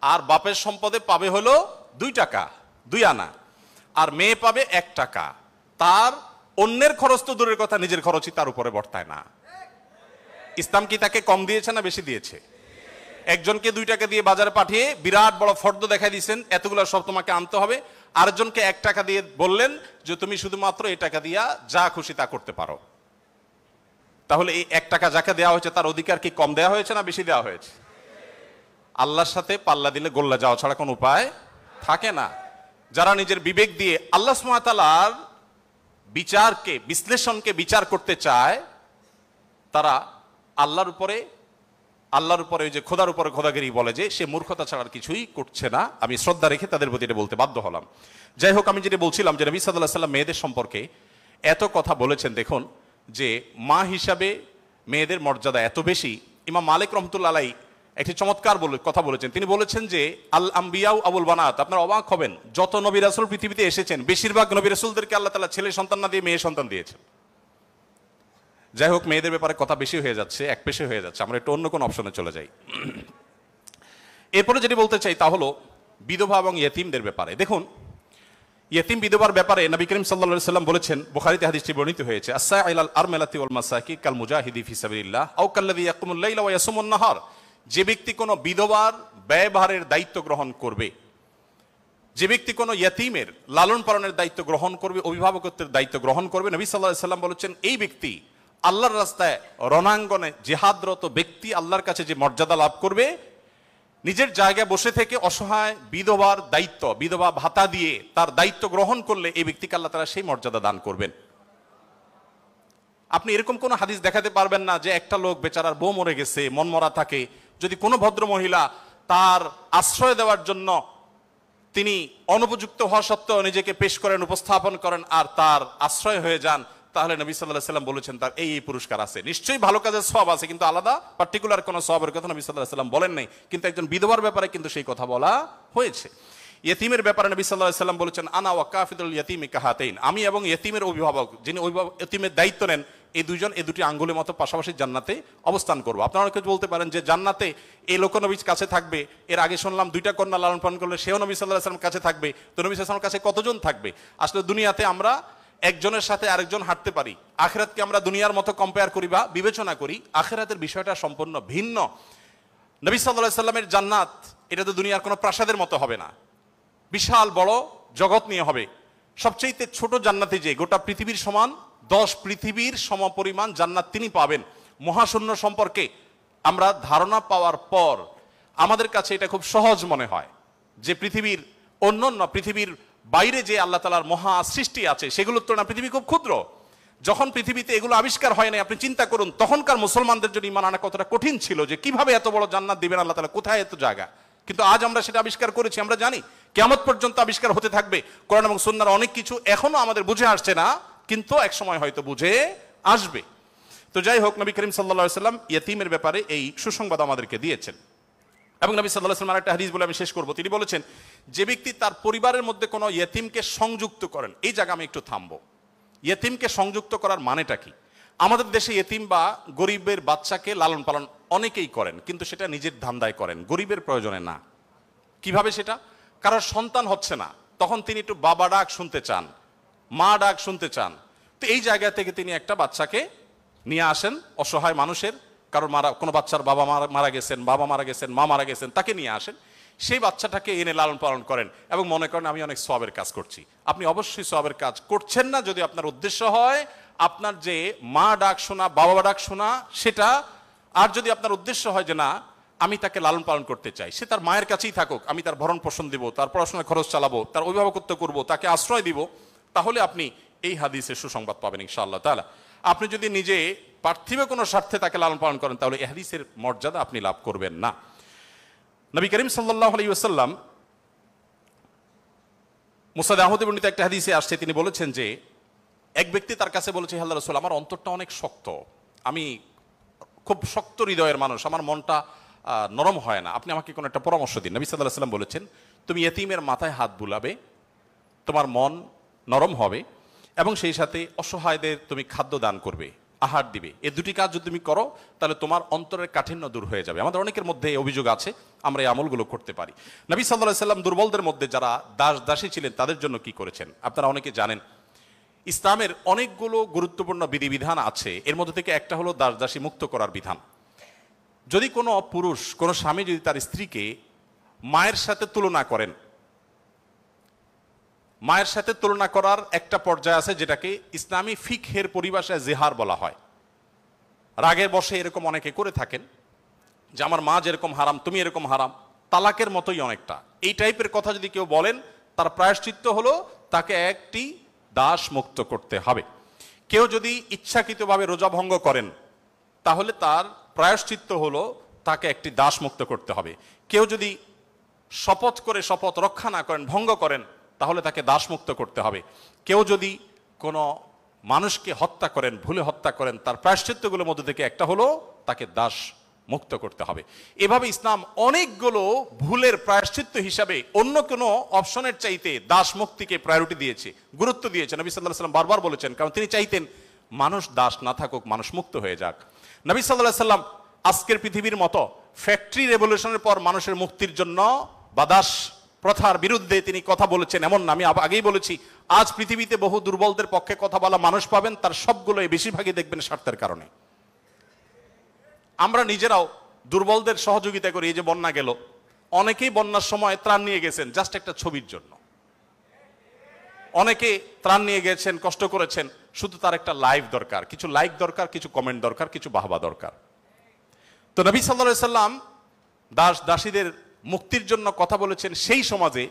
আর বাপের সম্পদে পাবে হলো 2 টাকা, 2 আনা, আর মেয়ে পাবে 1 টাকা। তার অন্যের খরচ তো দূরের কথা, নিজের খরচই তার উপরে বর্তায় না। ইসলাম কি তাকে কম দিয়েছে না বেশি দিয়েছে? একজনকে 2 টাকা দিয়ে বাজারে পাঠিয়ে বিরাট বড় ফর্দ দেখাই দিয়েছেন, এতগুলো সব তোমাকে আনতে হবে। আরেকজনকে 1 টাকা দিয়ে বললেন যে তুমি শুধুমাত্র এই টাকা দিয়া যা খুশি তা করতে পারো। তাহলে এই 1 টাকা যাকে দেওয়া হয়েছে তার অধিকার কি কম দেওয়া হয়েছে না বেশি দেওয়া হয়েছে? আল্লাহর সাথে পাল্লা দিলে গোল্লা যাওয়া ছাড়া কোনো উপায় থাকে না। যারা নিজের বিবেক দিয়ে আল্লাহ সুবহানাহু ওয়া তাআলার বিচারকে, বিশ্লেষণকে বিচার করতে চায়, তারা আল্লাহর উপরে ওই যে খোদার উপরে খোদাগিরি বলে যে সে মূর্খতা ছাড়া আর কিছুই করছে না। আমি শ্রদ্ধা রেখে তাদের প্রতি এটা বলতে বাধ্য হলাম। যাই হোক, আমি যেটা বলছিলাম যে নবী সাল্লাল্লাহু আলাইহি ওয়াসাল্লাম মেয়েদের সম্পর্কে এত কথা বলেছেন। দেখুন যে মা হিসাবে মেয়েদের মর্যাদা এত বেশি। ইমাম মালিক রহমতুল্লাহ আলাইহি একটি চমৎকার কথা বলেছেন। তিনি বলেছেন যে আল আম্বিয়াউ আবুল বানাত, আপনারা অবাক হবেন, যত নবী রাসূল পৃথিবীতে এসেছেন বেশিরভাগ নবী রাসূলদেরকে আল্লাহ তাআলা ছেলে সন্তান না দিয়ে মেয়ে সন্তান দিয়েছেন। যাই হোক, মেয়েদের ব্যাপারে কথা বেশি হয়ে যাচ্ছে, এক পেশে হয়ে যাচ্ছে, আমরা একটু অন্য কোনো অপশনে চলে যাই। এরপরে যেটি বলতে চাই তা হলো বিধবা এবং ইয়েতিমদের ব্যাপারে। দেখুন, ইয়েতিম বিধবার ব্যাপারে নবী করিম সাল্লাল্লাহু আলাইহি ওয়াসাল্লাম বলেছেন, বুখারীতে হাদিসটি বর্ণিত হয়েছে, আস-সাইলাল আরমালাতি ওয়াল মাসাকি কাল মুজাহিদি ফি সাবিলিল্লাহ আও কাল্লাযী ইয়াকুমুল লাইলা ওয়া ইয়াসুমুন নাহার। যে ব্যক্তি কোনো বিধবার ব্যয়ভারের দায়িত্ব গ্রহণ করবে, যে ব্যক্তি কোনো ইয়েতিমের লালন পালনের দায়িত্ব গ্রহণ করবে, অভিভাবকত্বের দায়িত্ব গ্রহণ করবে, নবী সাল্লাল্লাহু আলাইহি ওয়াসাল্লাম বলেছেন এই ব্যক্তি আল্লাহর রাস্তায় রণাঙ্গনে জিহাদরত ব্যক্তি আল্লাহর কাছে যে মর্যাদা লাভ করবে, নিজের জায়গায় বসে থেকে অসহায় বিধবার দায়িত্ব, বিধবা ভাতা দিয়ে তার দায়িত্ব গ্রহণ করলে এই ব্যক্তিকে আল্লাহ তাআলা সেই মর্যাদা দান করবেন। আপনি এরকম কোন হাদিস দেখাতে পারবেন না যে একটা লোক বেচারার বউ মরে গেছে, মন মরা থাকে, যদি কোনো ভদ্র মহিলা তার আশ্রয় দেওয়ার জন্য তিনি অনুপযুক্ত হওয়া সত্ত্বেও নিজেকে পেশ করেন, উপস্থাপন করেন আর তার আশ্রয় হয়ে যান, তাহলে নবী সাল্লাল্লাহু আলাইহি ওয়াসাল্লাম বলেছেন তার এই পুরস্কার আছে। নিশ্চয়ই ভালো কাজের সওয়াব আছে, কিন্তু আলাদা পার্টিকুলার কোনো সওয়াবের কথা নবী সাল্লাল্লাহু আলাইহি ওয়াসাল্লাম বলেন নাই। কিন্তু একজন বিধবার ব্যাপারে কিন্তু সেই কথা বলা হয়েছে। ইয়েতিমের ব্যাপারে নবী সাল্লাল্লাহু আলাইহি ওয়াসাল্লাম বলেছেন, আনা ওয়া কাফিদুল ইয়াতিমি কাহাতাইন, আমি এবং ইয়েতিমের অভিভাবক, যিনি ইয়েতিমের দায়িত্ব নেন, এই দুইজন এই দুটি আঙ্গুলের মতো পাশাপাশি জান্নাতে অবস্থান করবো। আপনারা অনেকে বলতে পারেন যে জান্নাতে এই লোক নবীর কাছে থাকবে, এর আগে শুনলাম দুইটা কন্যা লালন পালন করলে সেও নবী সাল্লাল্লাহু আলাইহি ওয়াসাল্লামের কাছে থাকবে, তো নবী সাল্লাল্লাহু আলাইহি ওয়াসাল্লামের কাছে কতজন থাকবে? আসলে দুনিয়াতে আমরা একজনের সাথে আরেকজন হাঁটতে পারি, আখিরাতকে আমরা দুনিয়ার মতো কম্পেয়ার করি বা বিবেচনা করি, আখিরাতের বিষয়টা সম্পূর্ণ ভিন্ন। নবী সাল্লাল্লাহু আলাইহি ওয়াসাল্লামের জান্নাত এটা তো দুনিয়ার কোনো প্রাসাদের মতো হবে না, বিশাল বড় জগৎ নিয়ে হবে। সবচেয়ে ছোট জান্নাতে যে গোটা পৃথিবীর সমান 10 পৃথিবীর সমপরিমাণ জান্নাত তিনি পাবেন। মহাশূন্য সম্পর্কে আমরা ধারণা পাওয়ার পর আমাদের কাছে এটা খুব সহজ মনে হয় যে পৃথিবীর অন্যান্য পৃথিবীর বাইরে যে আল্লাহ তাআলার মহা সৃষ্টি আছে সেগুলোর তুলনায় পৃথিবী খুব ক্ষুদ্র। যখন পৃথিবীতে এগুলো আবিষ্কার হয় নাই, আপনি চিন্তা করুন তখনকার মুসলমানদের জন্য ঈমান আনা কতটা কঠিন ছিল, যে কিভাবে এত বড় জান্নাত দিবেন আল্লাহ তাআলা, কোথায় এত জায়গা। কিন্তু আজ আমরা সেটা আবিষ্কার করেছি, আমরা জানি কিয়ামত পর্যন্ত আবিষ্কার হতে থাকবে। কোরআন এবং সুন্নাহর অনেক কিছু এখনো আমাদের বুঝে আসছে না, কিন্তু এক সময় হয়তো বুঝে আসবে। তো যাই হোক, নবী করিম সাল্লাল্লাহু আলাইহি ওয়াসাল্লাম ইয়েতিমের ব্যাপারে এই সুসংবাদ আমাদেরকে দিয়েছেন। এবং নবী সাল্লাল্লাহু আলাইহি ওয়াসাল্লাম আরেকটা হাদিস বলে আমি শেষ করব, তিনি বলেছেন যে ব্যক্তি তার পরিবারের মধ্যে কোনো ইয়েতিমকে সংযুক্ত করেন, এই জায়গা আমি একটু থামবো। ইয়েতিমকে সংযুক্ত করার মানেটা কি? আমাদের দেশে ইয়েতিম বা গরিবের বাচ্চাকে লালন পালন অনেকেই করেন, কিন্তু সেটা নিজের ধান্দায় করেন, গরিবের প্রয়োজনে না। কিভাবে সেটা? কারণ সন্তান হচ্ছে না, তখন তিনি একটু বাবা ডাক শুনতে চান, মা ডাক শুনতে চান, তো এই জায়গা থেকে তিনি একটা বাচ্চাকে নিয়ে আসেন, অসহায় মানুষের, কারণ কোনো বাচ্চার বাবা মারা গেছেন, বাবা মারা গেছেন, মা মারা গেছেন, তাকে নিয়ে আসেন, সেই বাচ্চাটাকে এনে লালন পালন করেন এবং মনে করেন আমি অনেক সওয়াবের কাজ করছি। আপনি অবশ্যই সওয়াবের কাজ করছেন না যদি আপনার উদ্দেশ্য হয় আপনার যে মা ডাক শোনা, বাবা ডাক শোনা সেটা, আর যদি আপনার উদ্দেশ্য হয় যে না আমি তাকে লালন পালন করতে চাই, সে তার মায়ের কাছেই থাকুক, আমি তার ভরণ পোষণ দিব, তার পড়াশোনার খরচ চালাবো, তার অভিভাবকত্ব করব, তাকে আশ্রয় দিব, তাহলে আপনি এই হাদিসের সুসংবাদ পাবেন ইনশাআল্লাহ তাআলা। আপনি যদি নিজে পার্থিব কোনো স্বার্থে তাকে লালন পালন করেন তাহলে এই হাদিসের মর্যাদা আপনি লাভ করবেন না। নবী করিম সাল্লাল্লাহু আলাইহি ওয়াসাল্লাম মুসনাদ আহমদে বর্ণিত একটা হাদিসে আসছে, তিনি বলেছেন যে এক ব্যক্তি তার কাছে বলেছে, হে আল্লাহর রাসূল, আমার অন্তরটা অনেক শক্ত, আমি খুব শক্ত হৃদয়ের মানুষ, আমার মনটা নরম হয় না, আপনি আমাকে কোনো একটা পরামর্শ দিন। নবী সাল্লাল্লাহু আলাইহি ওয়াসাল্লাম বলেছেন, তুমি ইয়েতিমের মাথায় হাত বুলাবে, তোমার মন নরম হবে এবং সেই সাথে অসহায়দের তুমি খাদ্য দান করবে, আহার দিবে। এই দুটি কাজ যদি তুমি করো তাহলে তোমার অন্তরের কাঠিন্য দূর হয়ে যাবে। আমাদের অনেকের মধ্যে এই অভিযোগ আছে, আমরা এই আমলগুলো করতে পারি। নবী সাল্লাল্লাহু আলাইহি ওয়াসাল্লাম দুর্বলদের মধ্যে যারা দাসী ছিলেন তাদের জন্য কি করেছেন আপনারা অনেকে জানেন। ইসলামের অনেকগুলো গুরুত্বপূর্ণ বিধিবিধান আছে, এর মধ্যে থেকে একটা হলো দাসী মুক্ত করার বিধান। যদি কোনো পুরুষ, কোনো স্বামী যদি তার স্ত্রীকে মায়ের সাথে তুলনা করেন, মায়ের সাথে তুলনা করার একটা পর্যায়ে আছে যেটাকে ইসলামী ফিকহের পরিভাষায় জিহার বলা হয়। রাগের বশে এরকম অনেকে করে থাকেন যে আমার মা যেরকম হারাম তুমি এরকম হারাম, তালাকের মতোই অনেকটা এই টাইপের কথা যদি কেউ বলেন, তার প্রায়শ্চিত্ত হলো তাকে একটি দাস মুক্ত করতে হবে। কেউ যদি ইচ্ছাকৃতভাবে রোজা ভঙ্গ করেন তাহলে তার প্রায়শ্চিত্ত হলো তাকে একটি দাস মুক্ত করতে হবে। কেউ যদি শপথ করে শপথ রক্ষা না করেন, ভঙ্গ করেন, তাহলে তাকে দাস মুক্ত করতে হবে। কেউ যদি কোনো মানুষকে হত্যা করেন, ভুলে হত্যা করেন, তার প্রায়শ্চিত্তগুলোর মধ্যে থেকে একটা হলো তাকে দাস মুক্ত করতে হবে। এভাবে ইসলাম অনেকগুলো ভুলের প্রায়শ্চিত্ত হিসাবে অন্য কোনো অপশনের চাইতে দাস মুক্তিকে প্রায়োরিটি দিয়েছে, গুরুত্ব দিয়েছে। নবী সাল্লাল্লাহু আলাইহি ওয়াসাল্লাম বারবার বলেছেন, কারণ তিনি চাইতেন মানুষ দাস না থাকুক, মানুষ মুক্ত হয়ে যাক। নবী সাল্লাল্লাহু আলাইহি ওয়াসাল্লাম আজকের পৃথিবীর মতো ফ্যাক্টরি রেভলিউশনের পর মানুষের মুক্তির জন্য বা দাস প্রথার বিরুদ্ধে তিনি কথা বলেছেন এমন না। আমি আগেই বলেছি, আজ পৃথিবীতে বহু দুর্বলদের পক্ষে কথা বলা মানুষ পাবেন, তার সবগুলোই বেশিরভাগই দেখবেন স্বার্থের কারণে। আমরা নিজেরাও দুর্বলদের সহযোগিতা করি। এই যে বন্যা গেল, অনেকেই বন্যার সময় ত্রাণ নিয়ে গেছেন জাস্ট একটা ছবির জন্য, অনেকে ত্রাণ নিয়ে গেছেন, কষ্ট করেছেন, শুধু তার একটা লাইভ দরকার, কিছু লাইক দরকার, কিছু কমেন্ট দরকার, কিছু বাহবা দরকার। তো নবী সাল্লাল্লাহু আলাইহি সাল্লাম দাস দাসীদের মুক্তির জন্য কথা বলেছেন সেই সমাজে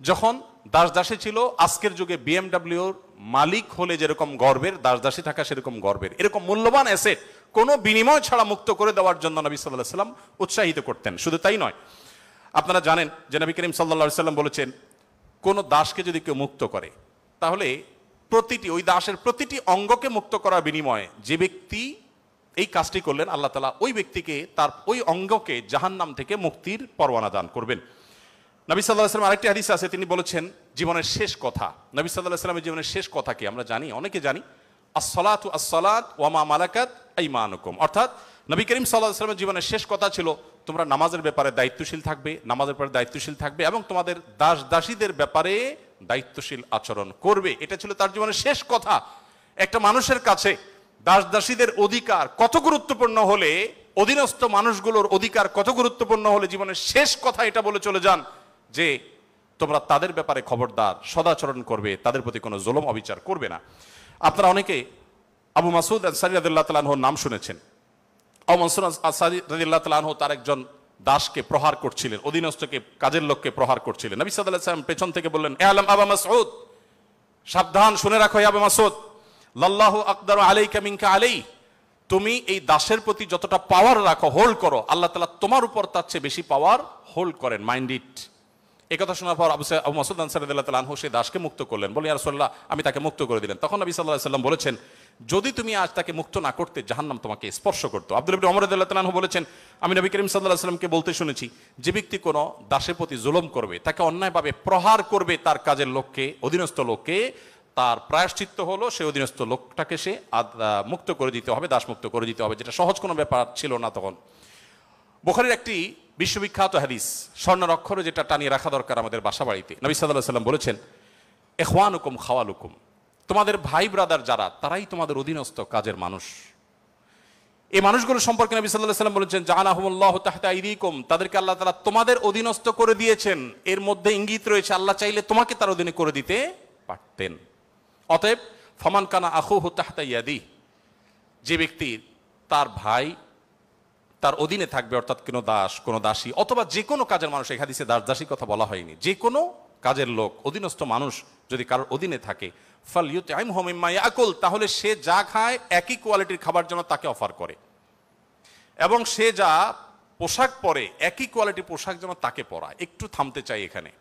যখন দাস দাসী ছিল আজকের যুগে বিএমডব্লিউর মালিক হলে যেরকম গর্বের, দাস দাসী থাকা সেরকম গর্বের। এরকম মূল্যবান অ্যাসেট কোনো বিনিময় ছাড়া মুক্ত করে দেওয়ার জন্য নবী সাল্লাল্লাহু আলাইহি সাল্লাম উৎসাহিত করতেন। শুধু তাই নয়, আপনারা জানেন যে নবী করিম সাল্লাল্লাহু আলাইহি সাল্লাম বলেছেন, কোন দাসকে যদি কেউ মুক্ত করে তাহলে ওই দাসের প্রতিটি অঙ্গকে মুক্ত করার বিনিময়ে যে ব্যক্তি এই কাজটি করলেন, আল্লাহ তাআলা ওই ব্যক্তিকে তার ওই অঙ্গকে জাহান্নাম থেকে মুক্তির পরওয়ানা দান করবেন। নবী সাল্লাল্লাহু আলাইহি সাল্লাম আরেকটি হাদিস আছে, তিনি বলেছেন জীবনের শেষ কথা। নবী সাল্লাল্লাহু আলাইহি সাল্লামের জীবনের শেষ কথা কি আমরা জানি, অনেকে জানি, আসসালাতু আসসালাত ওয়া মা মালাকাত আইমানুকুম। অর্থাৎ নবী করিম সাল্লাল্লাহু আলাইহি সাল্লামের জীবনের শেষ কথা ছিল, তোমরা নামাজের ব্যাপারে দায়িত্বশীল থাকবে, নামাজের ব্যাপারে দায়িত্বশীল থাকবে এবং তোমাদের দাস দাসীদের ব্যাপারে দায়িত্বশীল আচরণ করবে। এটা ছিল তার জীবনের শেষ কথা। একটা মানুষের কাছে দাস দাসীদের অধিকার কত গুরুত্বপূর্ণ হলে, অধীনস্থ মানুষগুলোর অধিকার কত গুরুত্বপূর্ণ হলে জীবনের শেষ কথা এটা বলে চলে যান যে তোমরা তাদের ব্যাপারে খবরদার, সদাচরণ করবে, তাদের প্রতি কোনো জুলুম অবিচার করবে না। আপনারা অনেকে আবু মাসউদ আনসারী রাদিয়াল্লাহু তাআলা আনহুর নাম শুনেছেন। আবু মাসউদ আনসারী রাদিয়াল্লাহু তাআলা আনহু তার একজন দাসকে প্রহার করছিলেন, অধীনস্থকে, কাজের লোককে প্রহার করছিলেন। নবী সাল্লাল্লাহু আলাইহি ওয়াসাল্লাম পেছন থেকে বললেন, আলাম আবু মাসউদ, সাবধান, শুনে রাখো আবু মাসউদ, লাল্লাহু আকদারু আলাইকা মিনকা আলাই, তুমি এই দাসের প্রতি যতটা পাওয়ার রাখো, হোল্ড করো, আল্লাহ তাআলা তোমার উপর তার চেয়ে বেশি পাওয়ার হোল্ড করেন, মাইন্ড ইট। এই কথা শোনার পর আবু মাসউদ আনসারী রাদিয়াল্লাহু তাআলা আনহু সেই দাসকে মুক্ত করলেন। বলেন, ইয়া রাসূলুল্লাহ, আমি তাকে মুক্ত করে দিলেন। তখন নবী সাল্লাল্লাহু আলাইহি ওয়াসাল্লাম বলেছেন, যদি তুমি আজ তাকে মুক্ত না করতে জাহান্নাম তোমাকে স্পর্শ করতো। আব্দুল্লাহ ইবনে ওমর রাদিয়াল্লাহু তাআলা আনহু বলেছেন, আমি নবী করিম সাল্লাল্লাহু আলাইহি ওয়াসাল্লামকে বলতে শুনেছি, যে ব্যক্তি কোনো দাসের প্রতি জুলুম করবে, তাকে অন্যায়ভাবে প্রহার করবে, তার কাজের লোককে, অধীনস্থ লোককে, তার প্রায়শ্চিত্ত হলো সে অধীনস্থ লোকটাকে সে মুক্ত করে দিতে হবে, দাস মুক্ত করে দিতে হবে, যেটা সহজ কোনো ব্যাপার ছিল না তখন। বুখারীর একটি বিশ্ববিখ্যাত হাদিস, স্বর্ণের অক্ষরে যেটা টানিয়ে রাখা দরকার আমাদের বাসা বাড়িতে। নবী সাল্লাল্লাহু আলাইহি ওয়াসাল্লাম বলেছেন, ইখওয়ানুকুম খাওয়ালুকুম, তোমাদের ভাই ব্রাদার যারা, তারাই তোমাদের অধীনস্থ কাজের মানুষ। এই মানুষগুলো সম্পর্কে নবী সাল্লাল্লাহু আলাইহি ওয়াসাল্লাম বলেছেন, জাআলাহুমুল্লাহু তাহতা আইদিকুম, তাদেরকে আল্লাহ তাআলা তোমাদের অধীনস্থ করে দিয়েছেন। এর মধ্যে ইঙ্গিত রয়েছে আল্লাহ চাইলে তোমাকে তার অধীনে করে দিতে পারতেন। অতএব ফামান কানা আখুহু তাহতা ইয়াদি, যে ব্যক্তি তার ভাই তার অধীনে থাকবে, অর্থাৎ কোনো দাস, কোনো দাসী অথবা যে কোনো কাজের মানুষ, এই হাদিসে দাস দাসী কথা বলা হয়নি, যে কোনো কাজের লোক, অধীনস্থ মানুষ যদি কারোর অধীনে থাকে, ফালইউতইমহু মিম্মা ইয়াকুল, তাহলে সে যা খায় একই কোয়ালিটির খাবার যেন তাকে অফার করে, এবং সে যা পোশাক পরে একই কোয়ালিটির পোশাক যেন তাকে পরায়। একটু থামতে চাই এখানে।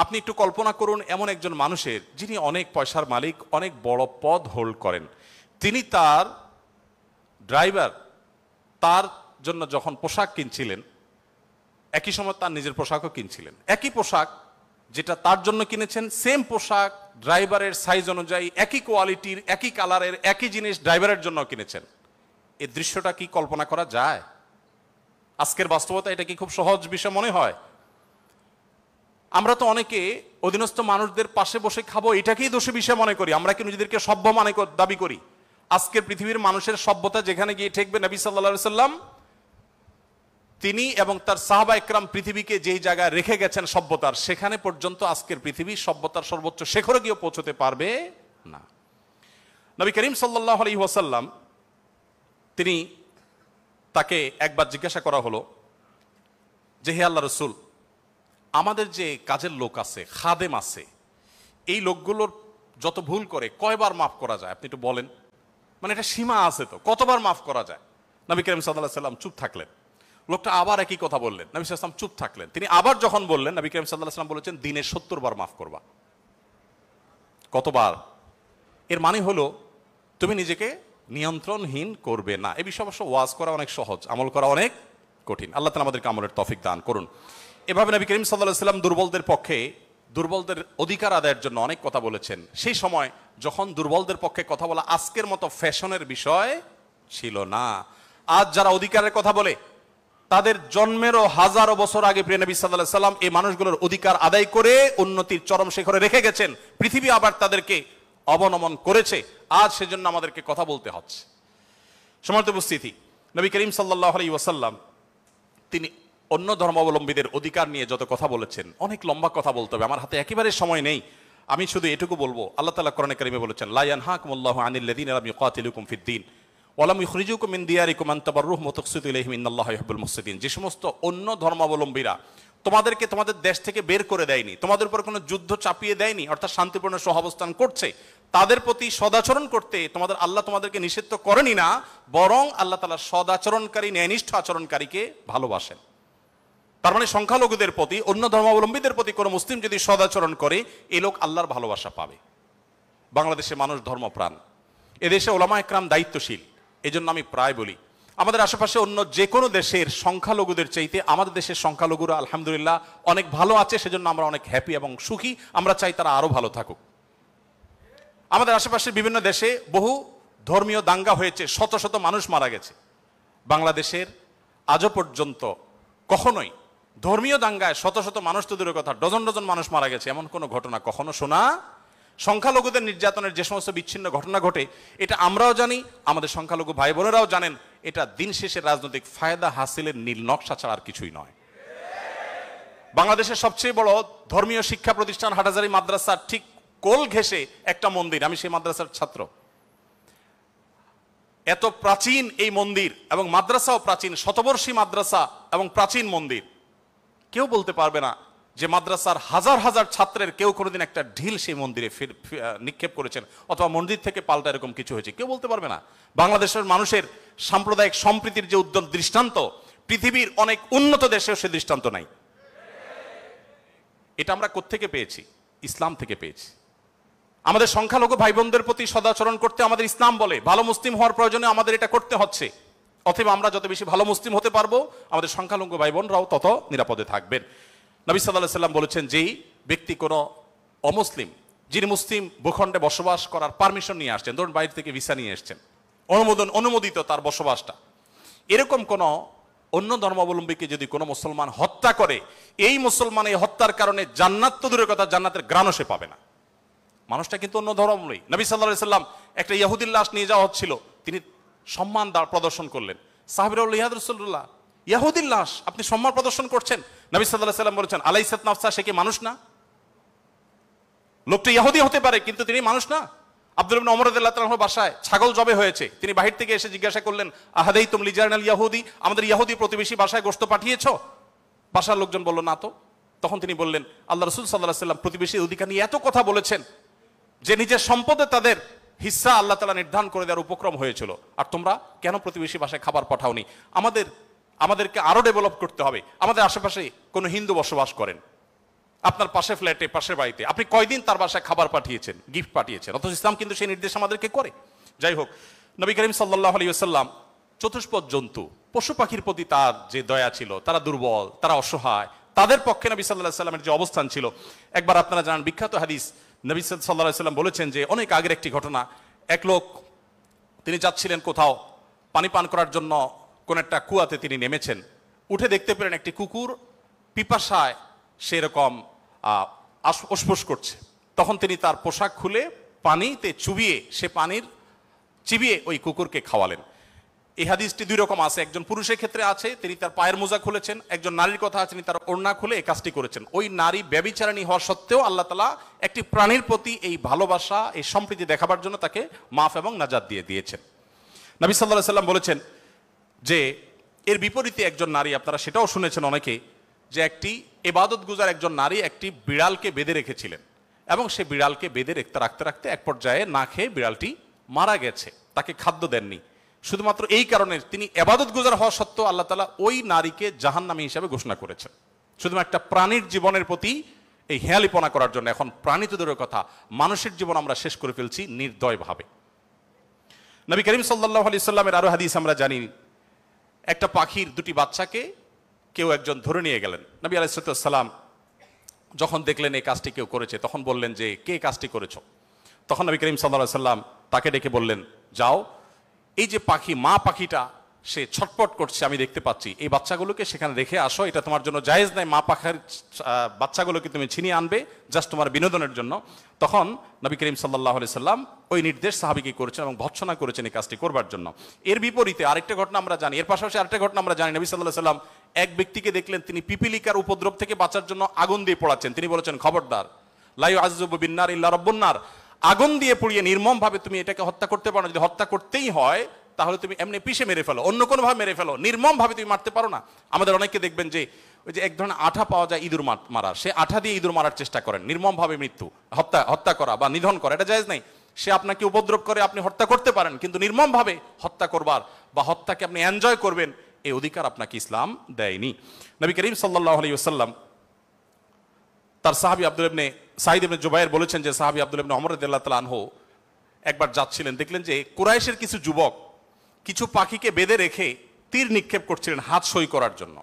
আপনি একটু কল্পনা করুন, এমন একজন মানুষের, যিনি অনেক পয়সার মালিক, অনেক বড় পদ হোল্ড করেন, তিনি তার ড্রাইভার তার জন্য যখন পোশাক কিনছিলেন, একই সময় তার নিজের পোশাকও কিনছিলেন। একই পোশাক যেটা তার জন্য কিনেছেন, সেম পোশাক ড্রাইভারের সাইজ অনুযায়ী, একই কোয়ালিটির, একই কালারের, একই জিনিস ড্রাইভারের জন্য কিনেছেন। এই দৃশ্যটা কি কল্পনা করা যায়? আজকের বাস্তবতা এটা কি খুব সহজ বিষয় মনে হয়? আমরা তো অনেকে অধীনস্থ মানুষদের পাশে বসে খাবো এটাকেই দোষী বিষয় মনে করি। আমরা কি নিজেদেরকে সভ্য দাবি করি? আজকের পৃথিবীর মানুষের সভ্যতা যেখানে গিয়ে ঠেকবে, নবী সাল্লাল্লাহু আলাইহি ওয়াসাল্লাম তিনি এবং তার সাহাবা একরাম পৃথিবীকে যেই জায়গায় রেখে গেছেন সভ্যতার, সেখানে পর্যন্ত আজকের পৃথিবী সভ্যতার সর্বোচ্চ শিখরে গিয়ে পৌঁছতে পারবে না। নবী করিম সাল্লাল্লাহু আলাইহি ওয়াসাল্লাম তিনি, তাকে একবার জিজ্ঞাসা করা হলো যে, হে আল্লাহ রাসূল, আমাদের যে কাজের লোক আছে, খাদেম আছে, এই লোকগুলোর যত ভুল করে কয়বার মাফ করা যায় আপনি একটু বলেন? মানে এটা সীমা আছে তো, কতবার মাফ করা যায়? নবী করিম সাল্লাল্লাহু আলাইহি ওয়াসাল্লাম চুপ থাকলেন। লোকটা আবার একই কথা বললেন, নবী সাল্লাল্লাহু আলাইহি ওয়াসাল্লাম চুপ থাকলেন। তিনি আবার যখন বললেন, নবী করিম সাল্লাল্লাহু আলাইহি ওয়াসাল্লাম বলেছেন, দিনে 70 বার মাফ করবা। কতবার? এর মানে হলো তুমি নিজেকে নিয়ন্ত্রণহীন করবে না। এ বিষয়ে অবশ্য ওয়াজ করা অনেক সহজ, আমল করা অনেক কঠিন। আল্লাহ তাআলা আমাদেরকে আমলের তৌফিক দান করুন। এভাবে নবী করিম সাল্লাল্লাহু আলাইহি ওয়াসাল্লাম দুর্বলদের পক্ষে, দুর্বলদের অধিকার আদায়ের জন্য অনেক কথা বলেছেন। সেই সময় যখন দুর্বলদের পক্ষে কথা বলা আজকের মতো ফ্যাশনের বিষয় ছিল না। আজ যারা অধিকারের কথা বলে তাদের জন্মেরও হাজারো বছর আগে প্রিয় নবী সাল্লাল্লাহু আলাইহি ওয়াসাল্লাম এই মানুষগুলোর অধিকার আদায় করে উন্নতির চরম শিখরে রেখে গেছেন। পৃথিবী আবার তাদেরকে অবনমন করেছে। আজ সেজন্য আমাদেরকে কথা বলতে হচ্ছে। সম্মানিত উপস্থিতি, নবী করিম সাল্লাল্লাহু আলাইহি ওয়াসাল্লাম তিনি অন্য ধর্মাবলম্বীদের অধিকার নিয়ে যত কথা বলেছেন, অনেক লম্বা কথা বলতে হবে, আমার হাতে একেবারে সময় নেই। আমি শুধু এটুকু বলবো, আল্লাহ তাআলা কোরআনে কারিমে বলেছেন, লা ইয়ানহাকুমুল্লাহু আনিল্লাযীনা লাম ইউকাতিলুকুম ফিদ-দীন ওয়া লাম ইখরিজুকুম মিন দিয়ারিকুম আন তাবাররুহুম ওয়া তুকসিতু ইলাইহিম ইন্নাল্লাহা ইউহিব্বুল মুকসিতিন। যে সমস্ত অন্য ধর্মাবলম্বীরা তোমাদেরকে তোমাদের দেশ থেকে বের করে দেয়নি, তোমাদের উপর কোনো যুদ্ধ চাপিয়ে দেয়নি, অর্থাৎ শান্তিপূর্ণ সহাবস্থান করছে, তাদের প্রতি সদাচরণ করতে তোমাদের আল্লাহ তোমাদেরকে নিষিদ্ধ করেনি না, বরং আল্লাহ তাআলা সদাচরণকারী, ন্যায়নিষ্ঠ আচরণকারীকে ভালোবাসেন। তার মানে সংখ্যালঘুদের প্রতি, অন্য ধর্মাবলম্বীদের প্রতি কোনো মুসলিম যদি সদাচরণ করে, এই লোক আল্লাহর ভালোবাসা পাবে। বাংলাদেশে মানুষ ধর্মপ্রাণ, এদেশে ওলামা একরাম দায়িত্বশীল। এই জন্য আমি প্রায় বলি, আমাদের আশেপাশে অন্য যে কোনো দেশের সংখ্যালঘুদের চাইতে আমাদের দেশের সংখ্যালঘুরা আলহামদুলিল্লাহ অনেক ভালো আছে। সেজন্য আমরা অনেক হ্যাপি এবং সুখী। আমরা চাই তারা আরো ভালো থাকুক। আমাদের আশেপাশে বিভিন্ন দেশে বহু ধর্মীয় দাঙ্গা হয়েছে, শত শত মানুষ মারা গেছে। বাংলাদেশের আজও পর্যন্ত কখনোই ধর্মীয় দাঙ্গায় শত শত মানুষ তো দূরের কথা, ডজন ডজন মানুষ মারা গেছে এমন কোনো ঘটনা কখনো শোনা। সংখ্যালঘুদের নির্যাতনের যে সমস্ত বিচ্ছিন্ন ঘটনা ঘটে, এটা আমরাও জানি, আমাদের সংখ্যালঘু ভাই বোনেরাও জানেন। এটা দিন শেষে রাজনৈতিক ফায়দা হাসিলের নীল নকশা ছাড়া আর কিছুই নয়। বাংলাদেশের সবচেয়ে বড় ধর্মীয় শিক্ষা প্রতিষ্ঠান হাটহাজারী মাদ্রাসার ঠিক কোল ঘেঁষে একটা মন্দির, আমি সেই মাদ্রাসার ছাত্র। এত প্রাচীন এই মন্দির এবং মাদ্রাসাও প্রাচীন, শতবর্ষী মাদ্রাসা এবং প্রাচীন মন্দির। কেউ বলতে পারবে না যে মাদ্রাসার হাজার হাজার ছাত্রের কেউ কোনোদিন একটা ঢিল সেই মন্দিরে নিক্ষেপ করেছেন অথবা মন্দির থেকে পাল্টা এরকম কিছু হয়েছে, কেউ বলতে পারবে না। বাংলাদেশের মানুষের সাম্প্রদায়িক সম্প্রীতির যে উদ্যম দৃষ্টান্ত, পৃথিবীর অনেক উন্নত দেশেও সে দৃষ্টান্ত নাই। এটা আমরা কোত্থেকে পেয়েছি? ইসলাম থেকে পেয়েছি। আমাদের সংখ্যালঘু ভাই বোনদের প্রতি সদাচরণ করতে আমাদের ইসলাম বলে, ভালো মুসলিম হওয়ার প্রয়োজনে আমাদের এটা করতে হচ্ছে। অথবা আমরা যত বেশি ভালো মুসলিম হতে পারবো, আমাদের সংখ্যালঘু ভাই বোনরাও তত নিরাপদে থাকবেন। নবী সাল্লাল্লাহু আলাইহি ওয়াসাল্লাম বলেছেন, যেই ব্যক্তি কোনো অমুসলিম, যিনি মুসলিম ভূখণ্ডে বসবাস করার পারমিশন নিয়ে আসছেন, ধরুন বাইরে থেকে ভিসা নিয়ে এসছেন, অনুমোদিত তার বসবাসটা, এরকম কোন অন্য ধর্মাবলম্বীকে যদি কোনো মুসলমান হত্যা করে, এই মুসলমান এই হত্যার কারণে জান্নাত তো দূরের কথা, জান্নাতের ঘ্রাণও সে পাবে না। মানুষটা কিন্তু অন্য ধর্মাবলম্বী। নবী সাল্লাল্লাহু আলাইহি ওয়াসাল্লাম একটা ইহুদির লাশ নিয়ে যাওয়া হচ্ছিল, তিনি সম্মান প্রদর্শন করলেন। সাহাবীরা বললেন, ইয়া রাসূলুল্লাহ, ইহুদির লাশ আপনি সম্মান প্রদর্শন করছেন? নবী সাল্লাল্লাহু আলাইহি ওয়াসাল্লাম বলেছেন, আলাইসাত নাফসা, সে কি মানুষ না? লোকটা ইহুদি হতে পারে কিন্তু তিনি মানুষ না। আব্দুল্লাহ ইবনে ওমর রাদিয়াল্লাহু তাআলার বাসায় ছাগল জবে হয়েছে, তিনি বাহির থেকে এসে জিজ্ঞাসা করলেন, আহাদাইতুম লিজারনাল ইয়াহুদি, আমাদের ইহুদি প্রতিবেশী বাসায় গোশত পাঠিয়েছো? বাসার লোকজন বলল, না তো। তখন তিনি বললেন, আল্লাহ রাসূল সাল্লাল্লাহু আলাইহি ওয়াসাল্লাম প্রতিবেশীর অধিকার নিয়ে এত কথা বলেছেন যে নিজের সম্পদে তাদের হিস্সা আল্লাহ তাআলা নির্ধারণ করে দেওয়ার উপক্রম হয়েছিল, আর তোমরা কেন প্রতিবেশী বাসায় খাবার পাঠাওনি? আমাদেরকে আরো ডেভেলপ করতে হবে। আমাদের আশেপাশে কোনো হিন্দু বসবাস করেন, আপনার পাশে ফ্ল্যাটে, পাশের বাড়িতে, আপনি কয়দিন তার বাসায় খাবার পাঠিয়েছেন, গিফট পাঠিয়েছেন? অথচ ইসলাম কিন্তু সেই নির্দেশ আমাদেরকে করে। যাই হোক, নবী করিম সাল্লাল্লাহু আলাইহি ওয়াসাল্লাম চতুষ্পদ জন্তু, পশু পাখির প্রতি তার যে দয়া ছিল, তারা দুর্বল, তারা অসহায়, তাদের পক্ষে নবী সাল্লাল্লাহু আলাইহি ওয়াসাল্লামের যে অবস্থান ছিল, একবার আপনারা জানেন বিখ্যাত হাদিস, নবী সাল্লাল্লাহু আলাইহি ওয়াসাল্লাম বলেছেন যে অনেক আগের একটি ঘটনা, এক লোক তিনি যাচ্ছিলেন কোথাও পানি পান করার জন্য, কোন একটা কুয়াতে তিনি নেমেছেন, উঠে দেখতে পেলেন একটি কুকুর পিপাসায় সেরকম উসফুস করছে। তখন তিনি তার পোশাক খুলে পানিতে চুবিয়ে, সে পানির চিবিয়ে ওই কুকুরকে খাওয়ালেন। এই হাদিসটি দুই রকম আছে, একজন পুরুষের ক্ষেত্রে আছে, তিনি তার পায়ের মোজা খুলেছেন, একজন নারীর কথা আছে, তিনি তার ওড়না খুলে এই কাজটি করেছেন। ওই নারী ব্যভিচারিণী হওয়া সত্ত্বেও আল্লাহ তাআলা একটি প্রাণীর প্রতি এই ভালোবাসা, এই সম্প্রীতি দেখাবার জন্য তাকে মাফ এবং নাজাত দিয়ে দিয়েছেন। নবী সাল্লাল্লাহু আলাইহি ওয়াসাল্লাম বলেছেন যে এর বিপরীতে একজন নারী, আপনারা সেটাও শুনেছেন অনেকে, যে একটি ইবাদত গুজার একজন নারী একটি বিড়ালকে বেঁধে রেখেছিলেন এবং সে বিড়ালকে বেঁধে রাখতে রাখতে এক পর্যায়ে না খেয়ে বিড়ালটি মারা গেছে, তাকে খাদ্য দেননি। শুধুমাত্র এই কারণে তিনি ইবাদত গুজার হওয়া সত্ত্বেও আল্লাহ তাআলা ওই নারীকে জাহান্নামী হিসেবে ঘোষণা করেছেন, শুধুমাত্র একটা প্রাণীর জীবনের প্রতি এই হেয়ালিপনা করার জন্য। এখন প্রাণী তো দূরের কথা, মানুষের জীবন আমরা শেষ করে ফেলছি নির্দয়ভাবে। নবী করিম সাল্লাল্লাহু আলাইহি সাল্লামের আরো হাদিস আমরা জানি, একটা পাখির দুটি বাচ্চাকে কেউ একজন ধরে নিয়ে গেলেন। নবী আলাইহিস সালাম যখন দেখলেন এই কাজটি কেউ করেছে, তখন বললেন যে কে কাজটি করেছো? তখন নবী করিম সাল্লাল্লাহু আলাইহি সাল্লাম তাকে ডেকে বললেন, যাও, এই যে পাখি, মা পাখিটা সে ছটপট করছে আমি দেখতে পাচ্ছি, এই বাচ্চাগুলোকে সেখানে রেখে আসো, এটা তোমার জন্য জায়েজ নাই, মা পাখির বাচ্চাগুলোকে তুমি ছিনিয়ে আনবে জাস্ট তোমার বিনোদনের জন্য। তখন নবী করিম সাল্লাল্লাহু আলাইহি সাল্লাম ওই নির্দেশ সাহাবীকে করেছেন এবং ভৎসনা করেছেন এই কাজটি করবার জন্য। এর বিপরীতে আরেকটা ঘটনা আমরা জানি, এর পাশাপাশি আরেকটা ঘটনা আমরা জানি, নবী সাল্লাল্লাহু আলাইহি সাল্লাম এক ব্যক্তিকে দেখলেন তিনি পিপিলিকার উপদ্রব থেকে বাঁচার জন্য আগুন দিয়ে পোড়াচ্ছেন। তিনি বলেছেন, খবরদার, লা ইউআযযিবু বিন-নার ইল্লা রাব্বুন নার, আগুন দিয়ে পুড়িয়ে নির্মম ভাবে তুমি এটাকে হত্যা করতে পারো না। যদি হত্যা করতেই হয় তাহলে তুমি এমনি পিষে মেরে ফেলো, অন্য কোনো ভাবে মেরে ফেলো, নির্মম ভাবে তুমি মারতে পারো না। আমাদের অনেকে দেখবেন যে ওই যে এক ধরনের আঠা পাওয়া যায় ইঁদুর মারার, সে আঠা দিয়ে ইঁদুর মারার চেষ্টা করেন, নির্মম ভাবে মৃত্যু, হত্যা করা বা নিধন করা, এটা জায়েজ নাই। সে আপনাকে উপদ্রব করে, আপনি হত্যা করতে পারেন, কিন্তু নির্মম ভাবে হত্যা করবার বা হত্যাকে আপনি এনজয় করবেন এই অধিকার আপনাকে ইসলাম দেয়নি। নবী করিম সাল্লাল্লাহু আলাইহি ওয়াসাল্লাম তার সাহাবী সাঈদ ইবনে জুবায়ের বলেছেন যে সাহাবী আব্দুল্লাহ ইবনে ওমর রাদিয়াল্লাহু তাআলা আনহু একবার যাচ্ছিলেন, দেখলেন যে কুরাইশের কিছু যুবক কিছু পাখিকে বেঁধে রেখে তীর নিক্ষেপ করছিলেন হাত সই করার জন্য,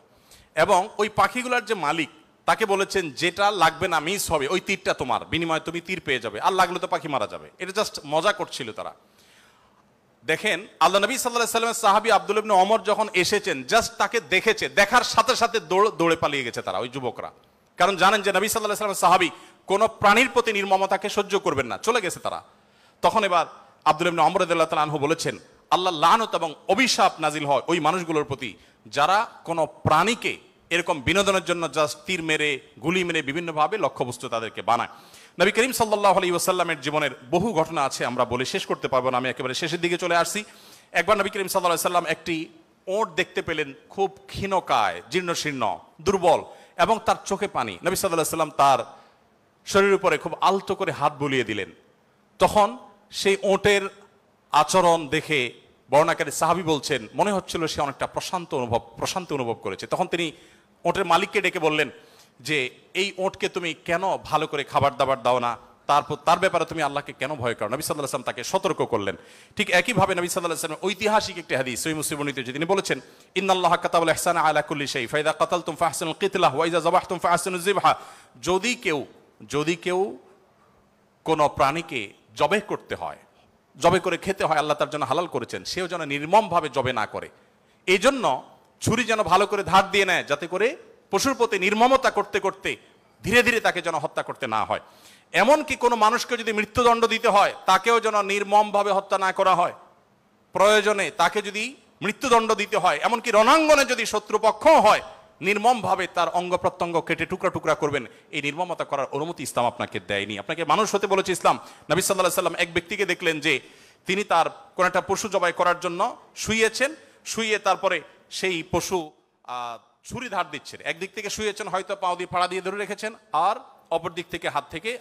এবং ওই পাখিগুলোর যে মালিক তাকে বলেছেন যেটা লাগবে না মিস হবে, ওই তীরটা তোমার, বিনিময়ে তুমি তীর পেয়ে যাবে, আর লাগলে তো পাখি মারা যাবে। এটা জাস্ট মজা করছিল তারা। দেখেন আল্লাহ নবী সাল্লাল্লাহু আলাইহি ওয়াসাল্লামের সাহাবী আব্দুল্লাহ ইবনে ওমর যখন এসেছেন, জাস্ট তাকে দেখেছে, দেখার সাথে সাথে দৌড়ে পালিয়ে গেছে তারা, ওই যুবকরা, কারণ জানেন যে নবী সাল্লাল্লাহু আলাইহি ওয়াসাল্লামের সাহাবী কোনো প্রাণীর প্রতি নির্মমতাকে সহ্য করবেন না, চলে গেছে তারা। তখন এবার আব্দুল্লাহ ইবনে ওমর রাদিয়াল্লাহু তাআলা আনহু বলেছেন, আল্লাহ লানত এবং অভিশাপ নাজিল হয় ওই মানুষগুলোর প্রতি যারা কোনো প্রাণীকে এরকম বিনোদনের জন্য জাস্ট তীর মেরে, গুলি মেরে বিভিন্নভাবে লক্ষ্যবস্তু তাদেরকে বানায়। নবী করিম সাল্লাল্লাহু আলাইহি ওয়াসাল্লামের জীবনের বহু ঘটনা আছে, আমরা বলে শেষ করতে পারবো না, আমি একেবারে শেষের দিকে চলে আসছি। একবার নবী করিম সাল্লাল্লাহু আলাইহি ওয়াসাল্লাম একটি ওট দেখতে পেলেন, খুব ক্ষীণকায়, জীর্ণশীর্ণ, দুর্বল, এবং তার চোখে পানি। নবী সাল্লাল্লাহু আলাইহি ওয়াসাল্লাম তার শরীরের উপরে খুব আলতো করে হাত বুলিয়ে দিলেন। তখন সেই ওটের আচরণ দেখে বর্ণনাকারী সাহাবী বলছেন, মনে হচ্ছিল সে অনেকটা প্রশান্ত অনুভব করেছে। তখন তিনি ওটের মালিককে ডেকে বললেন যে এই ওটকে তুমি কেন ভালো করে খাবার দাবার দাও না, তার ব্যাপারে তুমি আল্লাহকে কেন ভয় করো? নবী সাল্লাল্লাহু আলাইহি ওয়াসাল্লাম তাকে সতর্ক করলেন। ঠিক একইভাবে নবী সাল্লাল্লাহু আলাইহি ওয়াসাল্লাম ঐতিহাসিক একটি হাদিস সহিহ মুসলিম বর্ণিত, তিনি বলেছেন, ইন্নাল্লাহা কাতাবাল ইহসানা আলা কুল্লি শাই ফাইদা কাতালতুম ফাহসিনুল কিতলাহ ওয়া ইযা যাবাহতুম ফাহসিনুজ যিবহা। যদি কেউ কোনো প্রাণীকে জবে করতে হয়, জবে করে খেতে হয়, আল্লাহ তার জন্য হালাল করেছেন, সেও যেন নির্মম ভাবে জবে না করে। এই জন্য ছুরি যেন ভালো করে ধার দিয়ে নেয়, যাতে করে পশুর প্রতি নির্মমতা করতে করতে ধীরে ধীরে তাকে যেন হত্যা করতে না হয়। এমনকি কোনো মানুষকে যদি মৃত্যুদণ্ড দিতে হয়, তাকেও যেন নির্মম ভাবে হত্যা না করা হয়। প্রয়োজনে তাকে যদি মৃত্যুদণ্ড দিতে হয়, এমনকি রণাঙ্গনে যদি শত্রুপক্ষ হয়, নির্মম ভাবে তার অঙ্গ প্রত্যঙ্গ কেটে টুকরা টুকরা করবেন, এই নির্মমতা করার অনুমতি ইসলাম আপনাকে দেয়নি। আপনাকে মানুষ হতে বলেছে ইসলাম। নবী সাল্লাল্লাহু আলাইহি ওয়াসাল্লাম এক ব্যক্তিকে দেখলেন যে তিনি তার কোন একটা পশু জবাই করার জন্য শুয়েছেন, শুয়ে তারপরে সেই পশু ছুরি ধার দিচ্ছেন। একদিক থেকে শুয়েছেন, হয়তো পাও দিয়ে ফাড়া দিয়ে ধরে রেখেছেন, আর অপর দিক থেকে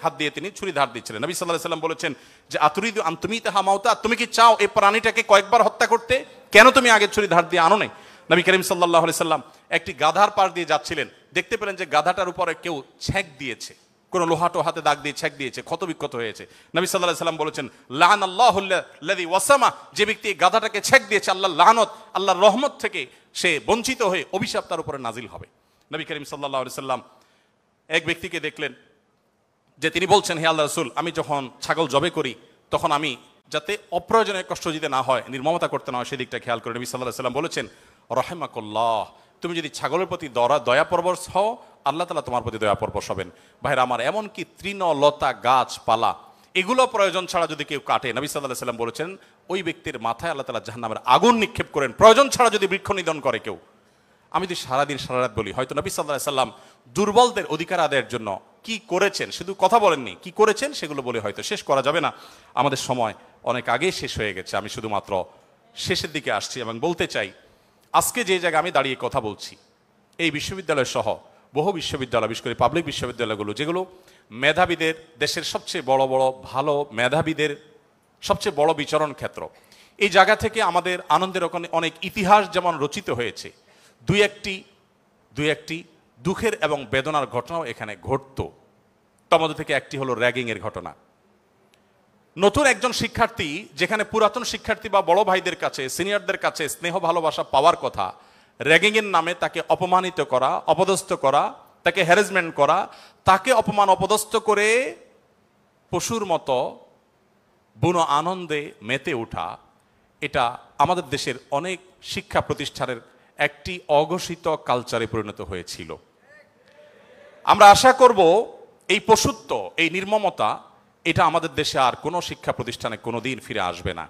হাত দিয়ে তিনি ছুরি ধার দিচ্ছিলেন। নবী সাল্লাল্লাহু আলাইহি ওয়াসাল্লাম বলেছেন যে আতুরিদু আন তুমিতাহা মাউতা, তুমি কি চাও এই প্রাণীটাকে কয়েকবার হত্যা করতে? কেন তুমি আগে ছুরি ধার দিয়ে আনো নাই? নবী করিম সাল্লাল্লাহু আলাইহি ওয়াসাল্লাম একটি গাধার পাশ দিয়ে যাচ্ছিলেন, দেখতে পেলেন যে গাধাটার উপরে কেউ ছ্যাঁক দিয়েছে, কোনো লোহাটো হাতে দাগ দিয়ে ছ্যাঁক দিয়েছে, ক্ষতবিক্ষত হয়েছে। নবী সাল্লাল্লাহু আলাইহি ওয়াসাল্লাম বলেছেন, লাআনাল্লাহুল্লাযী ওয়াসামা, যে ব্যক্তি গাধাটাকে ছ্যাঁক দিয়েছে, আল্লাহর লানত, আল্লাহর রহমত থেকে সে বঞ্চিত হয়ে অভিশাপ তার উপরে নাজিল হবে। নবী করিম সাল্লাল্লাহু আলাইহি ওয়াসাল্লাম এক ব্যক্তিকে দেখলেন যে তিনি বলছেন, হে আল্লাহর রাসূল, আমি যখন ছাগল জবে করি তখন আমি যাতে অপ্রয়োজনে কষ্ট দিতে না হয়, নির্মমতা করতে না হয়, সেদিকটা খেয়াল করে। নবী সাল্লাল্লাহু আলাইহি ওয়াসাল্লাম বলেছেন, রাহিমাকুল্লাহ, তুমি যদি ছাগলের প্রতি দয়া পরবশ হও, আল্লাহ তাআলা তোমার প্রতি দয়া পরবশ হবেন। ভাইরা আমার, এমনকি তৃণলতা গাছপালা এগুলো প্রয়োজন ছাড়া যদি কেউ কাটে, নবী সাল্লাল্লাহু আলাইহি ওয়াসাল্লাম বলেছেন ওই ব্যক্তির মাথায় আল্লাহ তাআলা জাহান্নামের আগুন নিক্ষেপ করেন। প্রয়োজন ছাড়া যদি বৃক্ষ নিধন করে কেউ, আমি যদি সারাদিন সারারাত বলি, হয়তো নবী সাল্লাল্লাহু আলাইহি ওয়াসাল্লাম দুর্বলদের অধিকার আদায়ের জন্য কি করেছেন, শুধু কথা বলেননি, কি করেছেন সেগুলো বলে হয়তো শেষ করা যাবে না। আমাদের সময় অনেক আগেই শেষ হয়ে গেছে। আমি শুধুমাত্র শেষের দিকে আসছি এবং বলতে চাই, আজকে যে জায়গায় আমি দাঁড়িয়ে কথা বলছি, এই বিশ্ববিদ্যালয় সহ বহু বিশ্ববিদ্যালয়, বিশেষ করে পাবলিক বিশ্ববিদ্যালয়গুলো, যেগুলো মেধাবীদের, দেশের সবচেয়ে বড় বড় ভালো মেধাবীদের সবচেয়ে বড় বিচরণ ক্ষেত্র, এই জায়গা থেকে আমাদের আনন্দের অনেক ইতিহাস যেমন রচিত হয়েছে, দুই একটি দুঃখের এবং বেদনার ঘটনাও এখানে ঘটত। তার মধ্যে থেকে একটি হলো র্যাগিংয়ের ঘটনা। নতুন একজন শিক্ষার্থী যেখানে পুরাতন শিক্ষার্থী বা বড় ভাইদের কাছে সিনিয়রদের কাছে স্নেহ ভালোবাসা পাওয়ার কথা, র্যাগিং এর নামে তাকে অপমানিত করা, অপদস্থ করা, তাকে হ্যারাসমেন্ট করা, তাকে অপমান অপদস্থ করে পশুর মতো বুনো আনন্দে মেতে ওঠা, এটা আমাদের দেশের অনেক শিক্ষা প্রতিষ্ঠানের একটি অঘোষিত কালচারে পরিণত হয়েছিল। আমরা আশা করব এই পশুত্ব, এই নির্মমতা, এটা আমাদের দেশে আর কোনো শিক্ষা প্রতিষ্ঠানে কোনোদিন ফিরে আসবে না।